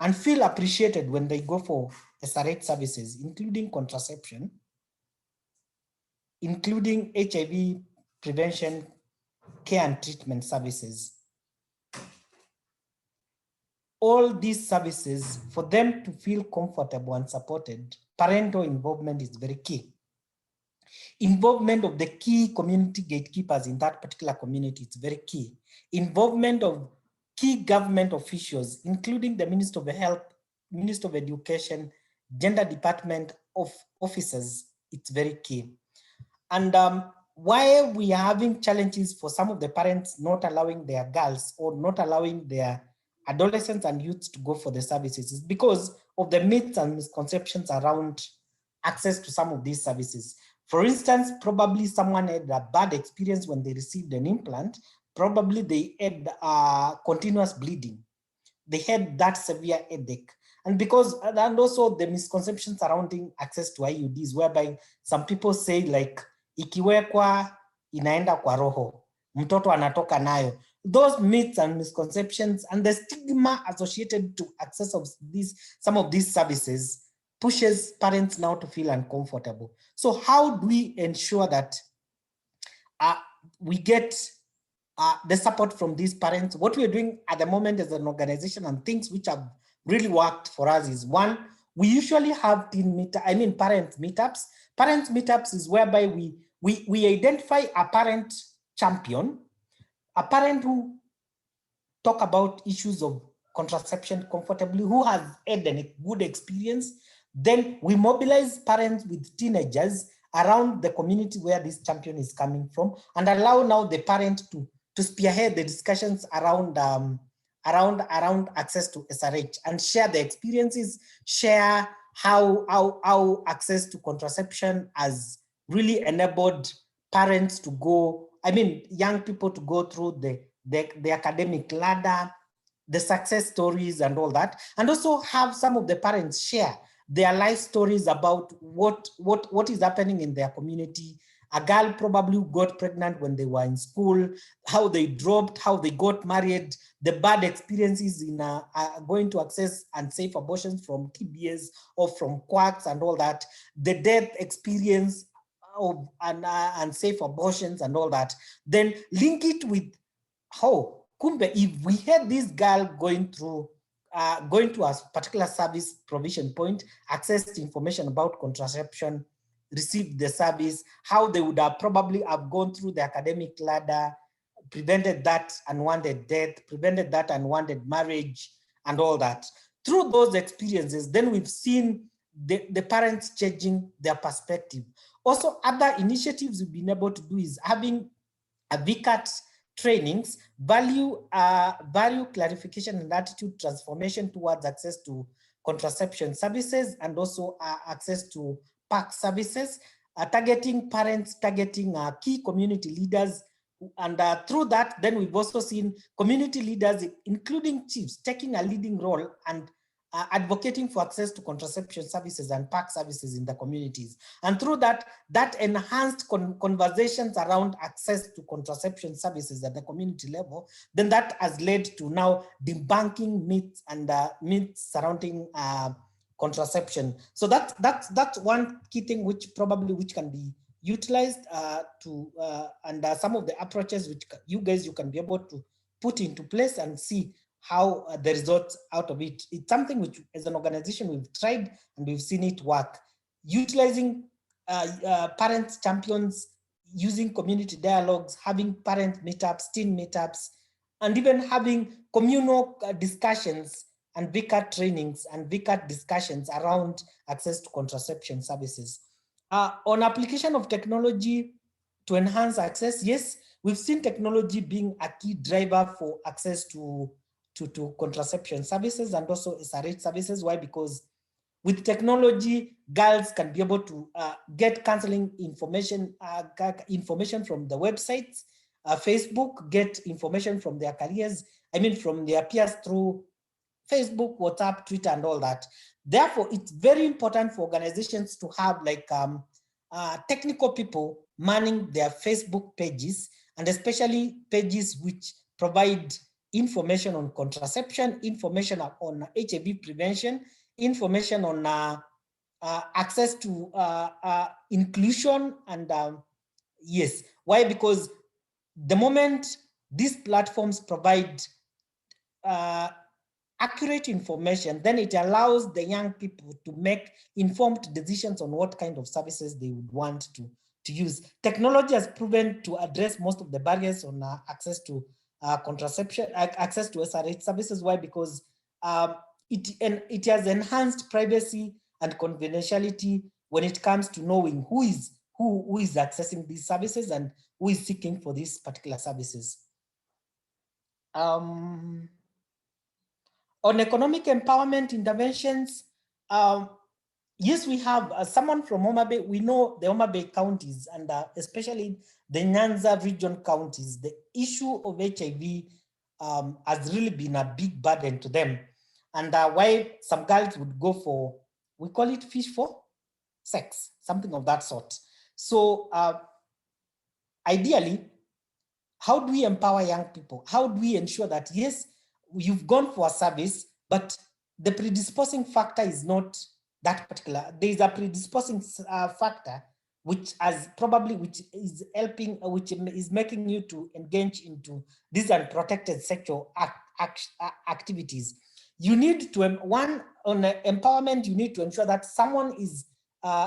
and feel appreciated when they go for SRH services, including contraception, including HIV prevention, care and treatment services. All these services, for them to feel comfortable and supported, parental involvement is very key. Involvement of the key community gatekeepers in that particular community is very key. Involvement of key government officials, including the Minister of Health, Minister of Education, Gender Department of officers, it's very key. And why we are having challenges for some of the parents not allowing their girls or not allowing their adolescents and youths to go for the services is because of the myths and misconceptions around access to some of these services. For instance, probably someone had a bad experience when they received an implant. Probably they had continuous bleeding. They had that severe headache. And also the misconceptions surrounding access to IUDs, whereby some people say like, ikiwekwa inaenda kwa roho, mtoto anatoka nayo. Those myths and misconceptions and the stigma associated to access of some of these services pushes parents now to feel uncomfortable. So how do we ensure that we get the support from these parents? What we're doing at the moment as an organization, and things which have really worked for us, is one, we usually have parent meetups. Parent meetups is whereby we identify a parent champion, a parent who talk about issues of contraception comfortably, who has had a good experience. Then we mobilize parents with teenagers around the community where this champion is coming from, and allow now the parent to spearhead the discussions around access to SRH and share the experiences, share how access to contraception has really enabled parents to go, young people to go through the academic ladder, the success stories and all that, and also have some of the parents share their life stories about what is happening in their community. A girl probably got pregnant when they were in school, how they dropped, how they got married, the bad experiences in going to access unsafe abortions from TBS or from quacks and all that, the death experience of unsafe abortions and all that. Then link it with how, kumbe, if we had this girl going to a particular service provision point, accessed information about contraception, received the service, how they would have probably have gone through the academic ladder, prevented that unwanted death, prevented that unwanted marriage, and all that. Through those experiences, then we've seen the parents changing their perspective. Also, other initiatives we've been able to do is having a VCAT trainings, value clarification and attitude transformation towards access to contraception services, and also access to PAC services, targeting parents, targeting key community leaders. And through that, then we've also seen community leaders, including chiefs, taking a leading role and advocating for access to contraception services and PAC services in the communities. And through that, that enhanced conversations around access to contraception services at the community level, then that has led to now debunking myths and myths surrounding contraception. So that's one key thing which can be utilized and some of the approaches which you can be able to put into place and see how the results out of it. It's something which as an organization we've tried and we've seen it work. Utilizing parents champions, using community dialogues, having parent meetups, teen meetups, and even having communal discussions and VCAT trainings and VCAT discussions around access to contraception services. On application of technology to enhance access, yes, we've seen technology being a key driver for access to contraception services and also SRH services. Why? Because with technology, girls can be able to get counseling information from the websites, Facebook, get information from their careers, from their peers through Facebook, WhatsApp, Twitter, and all that. Therefore, it's very important for organizations to have technical people manning their Facebook pages, and especially pages which provide information on contraception, information on HIV prevention, information on access to inclusion. And yes, why? Because the moment these platforms provide accurate information, then it allows the young people to make informed decisions on what kind of services they would want to use. Technology has proven to address most of the barriers on access to contraception, access to SRH services. Why? Because it has enhanced privacy and confidentiality when it comes to knowing who is accessing these services and who is seeking for these particular services. On economic empowerment interventions, yes, we have someone from Homa Bay. We know the Homa Bay counties and especially the Nyanza region counties, the issue of HIV has really been a big burden to them. And why some girls would go for, we call it fish for sex, something of that sort. So ideally, how do we empower young people? How do we ensure that, yes, you've gone for a service, but the predisposing factor is not that particular. There is a predisposing factor which is helping, which is making you to engage into these unprotected sexual activities. You need to, on empowerment, you need to ensure that someone is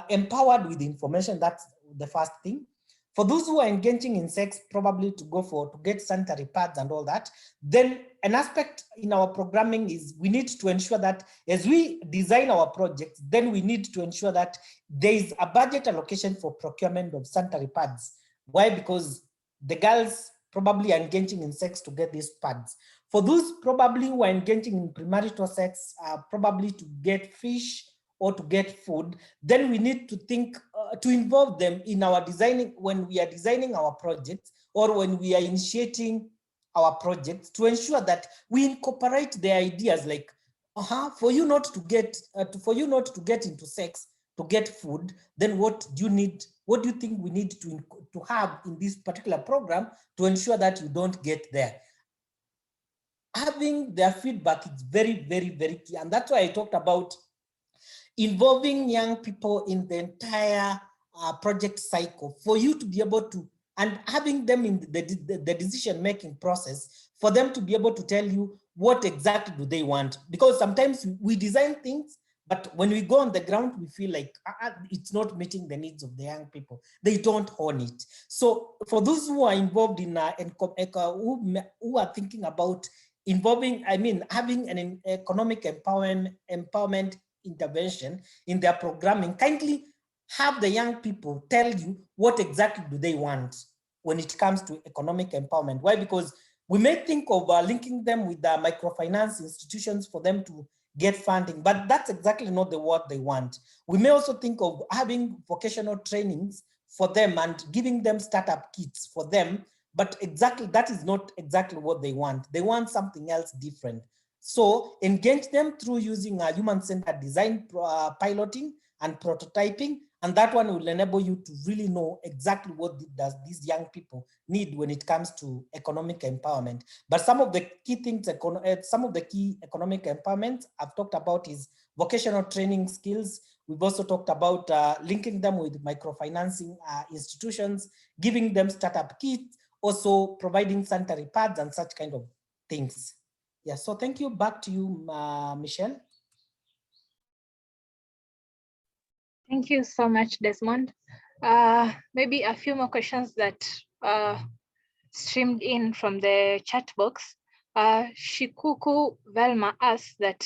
empowered with information. That's the first thing. For those who are engaging in sex, probably to get sanitary pads and all that, then an aspect in our programming is we need to ensure that as we design our projects, then we need to ensure that there is a budget allocation for procurement of sanitary pads. Why? Because the girls probably are engaging in sex to get these pads. For those probably who are engaging in premarital sex, probably to get fish or to get food, then we need to think to involve them in our designing, when we are designing our projects or when we are initiating our projects, to ensure that we incorporate their ideas like, for you not to get into sex, to get food, then what do you need? What do you think we need to have in this particular program to ensure that you don't get there? Having their feedback is very, very, very key. And that's why I talked about involving young people in the entire project cycle, for you to be able to, and having them in the decision-making process, for them to be able to tell you what exactly do they want. Because sometimes we design things, But when we go on the ground, we feel like it's not meeting the needs of the young people. They don't own it. So for those who are involved in, who are thinking about involving, having an economic empowerment intervention in their programming, kindly have the young people tell you what exactly do they want when it comes to economic empowerment. Why? Because we may think of linking them with the microfinance institutions for them to get funding, but that's exactly not what they want. We may also think of having vocational trainings for them and giving them startup kits for them, but exactly that is not exactly what they want. They want something else different. So engage them through using human-centered design, piloting and prototyping, and that one will enable you to really know exactly what does these young people need when it comes to economic empowerment. But some of the key things, some of the key economic empowerment I've talked about is vocational training skills. We've also talked about linking them with microfinancing institutions, giving them startup kits, also providing sanitary pads and such kind of things. Yeah, so thank you. Back to you, Michelle. Thank you so much, Desmond. Maybe a few more questions that streamed in from the chat box. Shikuku Velma asked that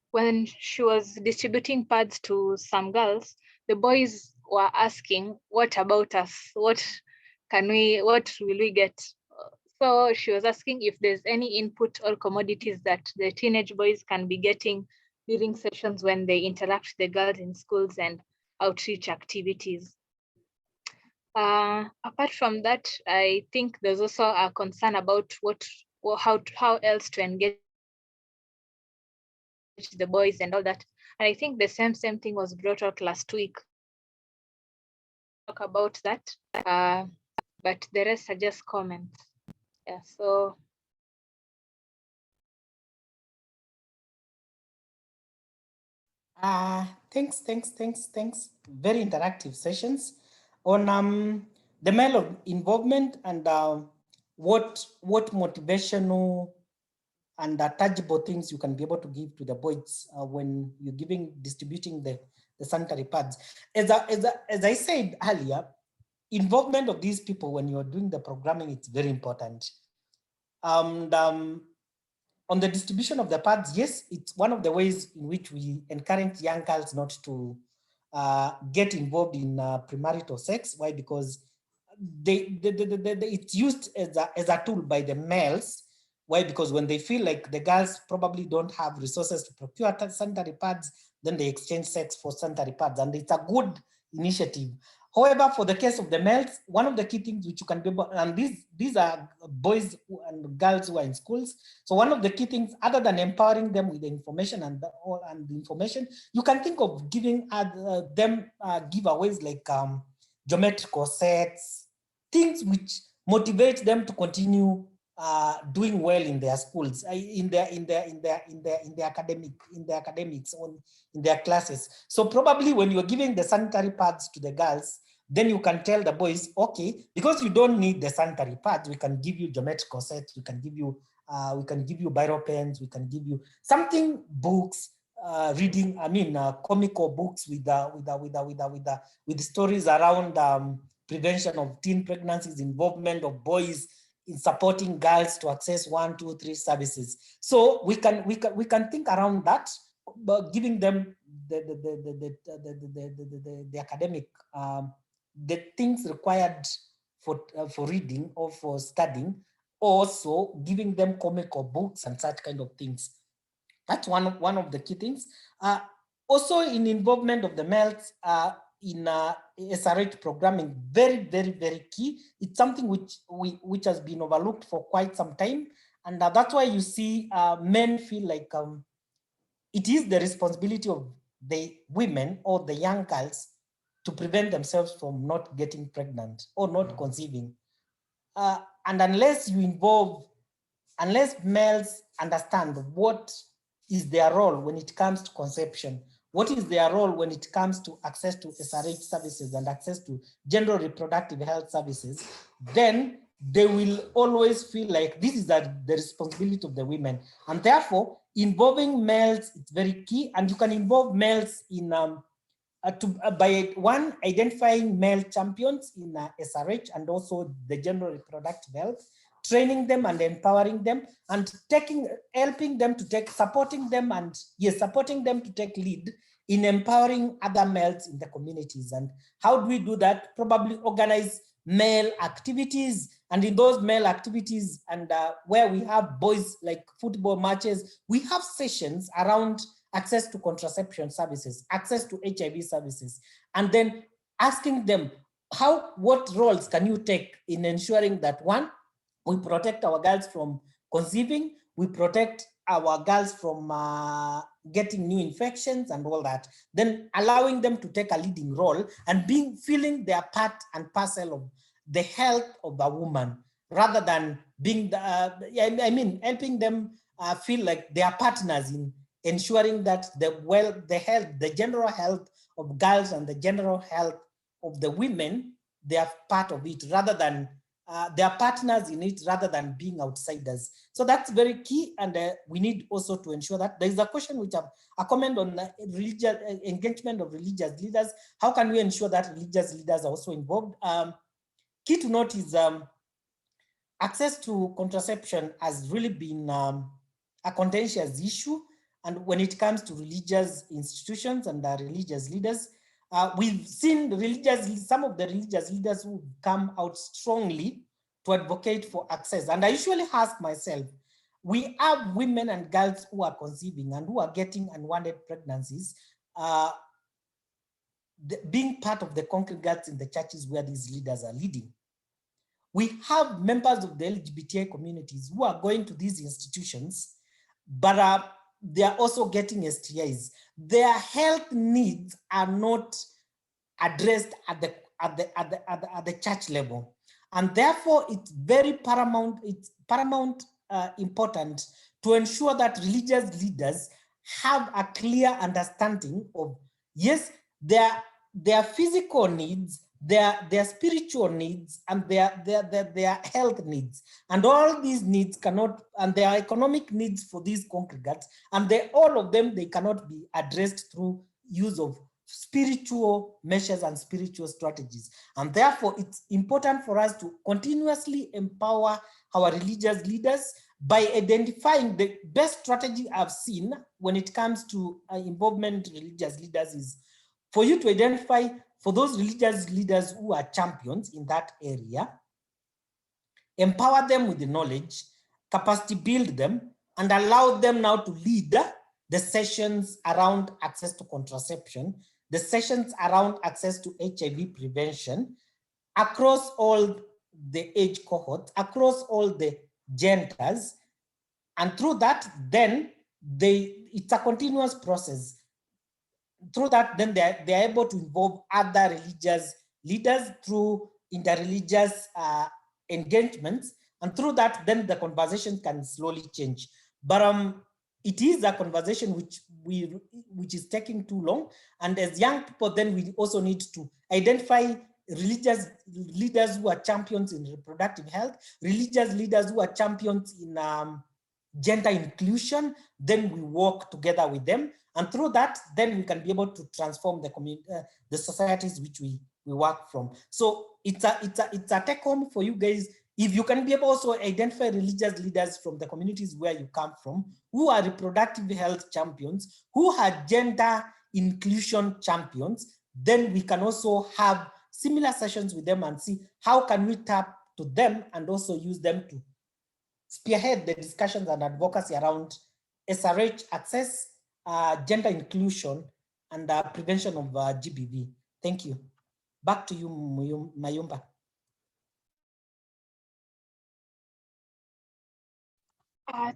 when she was distributing pads to some girls, the boys were asking, what about us? What will we get? So she was asking if there's any input or commodities that the teenage boys can be getting during sessions when they interact with the girls in schools and outreach activities. Apart from that, I think there's also a concern about how else to engage the boys and all that. And I think the same thing was brought out last week. Talk about that, but the rest are just comments. Yeah, so. Thanks. Very interactive sessions on the male involvement and what motivational and tangible things you can be able to give to the boys when you're distributing the sanitary pads. As I said earlier, involvement of these people when you're doing the programming, it's very important. And on the distribution of the pads, yes, it's one of the ways in which we encourage young girls not to get involved in premarital sex. Why? Because it's used as a tool by the males. Why? Because when they feel like the girls probably don't have resources to procure sanitary pads, then they exchange sex for sanitary pads, and it's a good initiative. However, for the case of the males, one of the key things which you can be able, and these are boys and girls who are in schools. So one of the key things, other than empowering them with the information and the information, you can think of giving them giveaways like geometrical sets, things which motivate them to continue doing well in their schools, in their academics, in their classes. So probably when you're giving the sanitary pads to the girls, then you can tell the boys, okay, because you don't need the sanitary pads, we can give you geometrical sets, we can give you biro pens, we can give you something, books, reading, comical books with stories around prevention of teen pregnancies, involvement of boys in supporting girls to access 1, 2, 3 services. So we can think around that, but giving them the academic, the things required for reading or for studying, also giving them comical books and such kind of things. That's one of the key things. Also in involvement of the males in SRH programming, very key. It's something which has been overlooked for quite some time. And that's why you see men feel like it is the responsibility of the women or the young girls to prevent themselves from not getting pregnant or not conceiving. And unless males understand what is their role when it comes to conception, what is their role when it comes to access to SRH services and access to general reproductive health services, then they will always feel like this is the responsibility of the women. And therefore, involving males is very key. And you can involve males in by one, identifying male champions in SRH and also the general reproductive health, training them and empowering them, and helping them to supporting them to take lead in empowering other males in the communities. And how do we do that? Probably organize male activities, and in those male activities and where we have boys like football matches, we have sessions around access to contraception services, access to HIV services, and then asking them what roles can you take in ensuring that one, we protect our girls from conceiving, we protect our girls from getting new infections and all that, then allowing them to take a leading role and feeling their part and parcel of the health of a woman, rather than being helping them feel like they are partners in ensuring that the general health of girls and the general health of the women, they are part of it, rather than they are partners in it rather than being outsiders. So that's very key, and we need also to ensure that there is a question which a comment on religious engagement of religious leaders. How can we ensure that religious leaders are also involved? Key to note is access to contraception has really been a contentious issue, and when it comes to religious institutions and religious leaders, we've seen some of the religious leaders who come out strongly to advocate for access. And I usually ask myself, we have women and girls who are conceiving and who are getting unwanted pregnancies, being part of the congregates in the churches where these leaders are leading. We have members of the LGBTI communities who are going to these institutions, but they are also getting STIs. Their health needs are not addressed at the church level, and therefore it's very paramount. It's paramount important to ensure that religious leaders have a clear understanding of, yes, their physical needs, their spiritual needs, and their health needs, and all these needs cannot, and their economic needs for these congregates, and all of them, they cannot be addressed through use of spiritual measures and spiritual strategies. And therefore, it's important for us to continuously empower our religious leaders by identifying the best strategy I've seen when it comes to involvement religious leaders is for you to identify for those religious leaders who are champions in that area, empower them with the knowledge, capacity build them, and allow them now to lead the sessions around access to contraception, the sessions around access to HIV prevention across all the age cohorts, across all the genders. And through that, then it's a continuous process. Through that, then they're able to involve other religious leaders through interreligious engagements. And through that, then the conversation can slowly change. But it is a conversation which is taking too long. And as young people, then we also need to identify religious leaders who are champions in reproductive health, religious leaders who are champions in gender inclusion. Then we work together with them. And through that, then we can be able to transform the community, the societies which we work from. So it's a take home for you guys. If you can be able also identify religious leaders from the communities where you come from, who are reproductive health champions, who are gender inclusion champions, then we can also have similar sessions with them and see how can we tap to them and also use them to spearhead the discussions and advocacy around SRH access, gender inclusion, and prevention of GBV. Thank you. Back to you, Mayumba.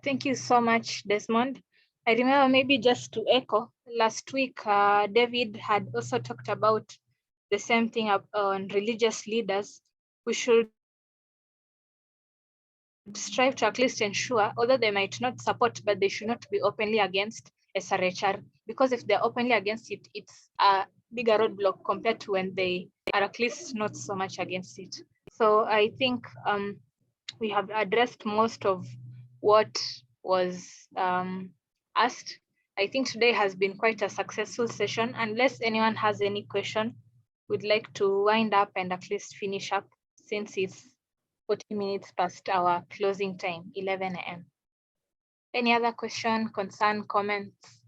Thank you so much, Desmond. I remember, maybe just to echo, last week, David had also talked about the same thing on religious leaders. We should strive to at least ensure, although they might not support, but they should not be openly against SRHR, because if they're openly against it, it's a bigger roadblock compared to when they are at least not so much against it. So I think we have addressed most of what was asked. I think today has been quite a successful session. Unless anyone has any question, we'd like to wind up and at least finish up since it's 40 minutes past our closing time, 11 a.m. Any other question, concern, comments?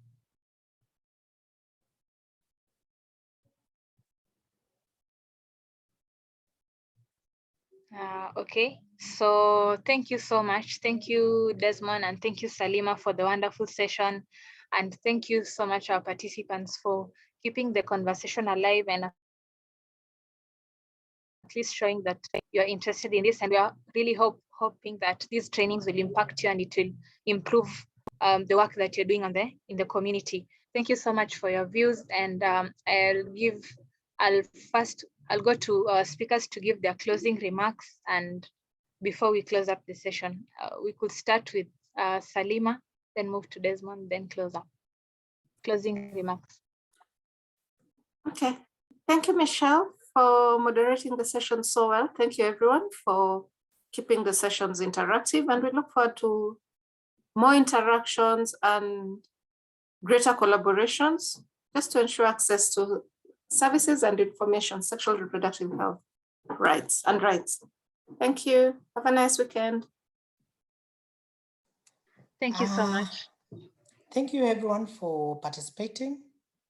Okay, so thank you so much. Thank you, Desmond, and thank you, Salima, for the wonderful session. And thank you so much, our participants, for keeping the conversation alive and at least showing that you're interested in this. And we are really hoping that these trainings will impact you and it will improve the work that you're doing in the community. Thank you so much for your views. And I'll go to speakers to give their closing remarks. And before we close up the session, we could start with Salima, then move to Desmond, then close up. Closing remarks. Okay, thank you, Michelle, for moderating the session so well. Thank you, everyone, for keeping the sessions interactive. And we look forward to more interactions and greater collaborations just to ensure access to services and information, sexual reproductive health rights. Thank you. Have a nice weekend. Thank you so much. Thank you, everyone, for participating,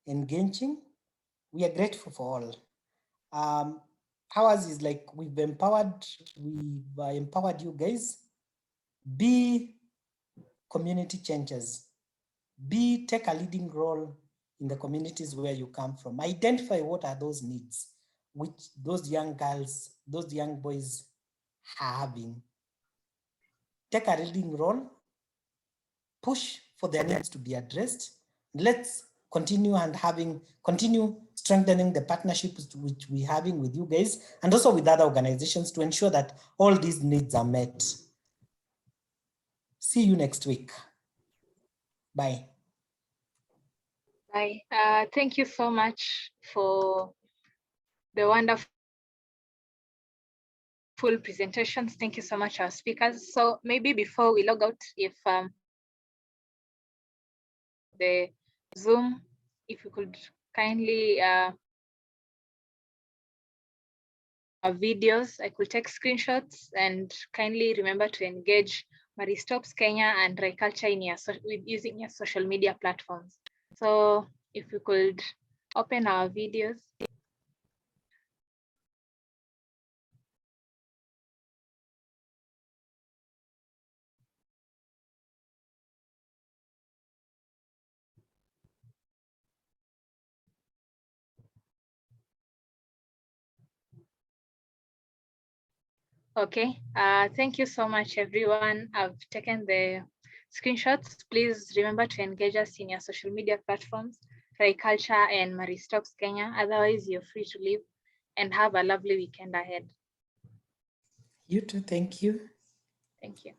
engaging. We are grateful for all. Ours is like we've empowered you guys. Be community changers. Take a leading role in the communities where you come from. Identify what are those needs which those young girls, those young boys are having. Take a leading role, push for their needs to be addressed. Let's continue strengthening the partnerships which we're having with you guys and also with other organizations to ensure that all these needs are met. See you next week. Bye. Bye. Thank you so much for the wonderful presentations. Thank you so much, our speakers. So maybe before we log out, if the Zoom, if you could kindly videos, I could take screenshots, and kindly remember to engage Maristops Kenya and Ryculture with using your social media platforms. So if you could open our videos. Okay, thank you so much, everyone. I've taken the screenshots. Please remember to engage us in your social media platforms, Ryculture and Maristops Kenya. Otherwise, you're free to leave, and have a lovely weekend ahead. You too, thank you. Thank you.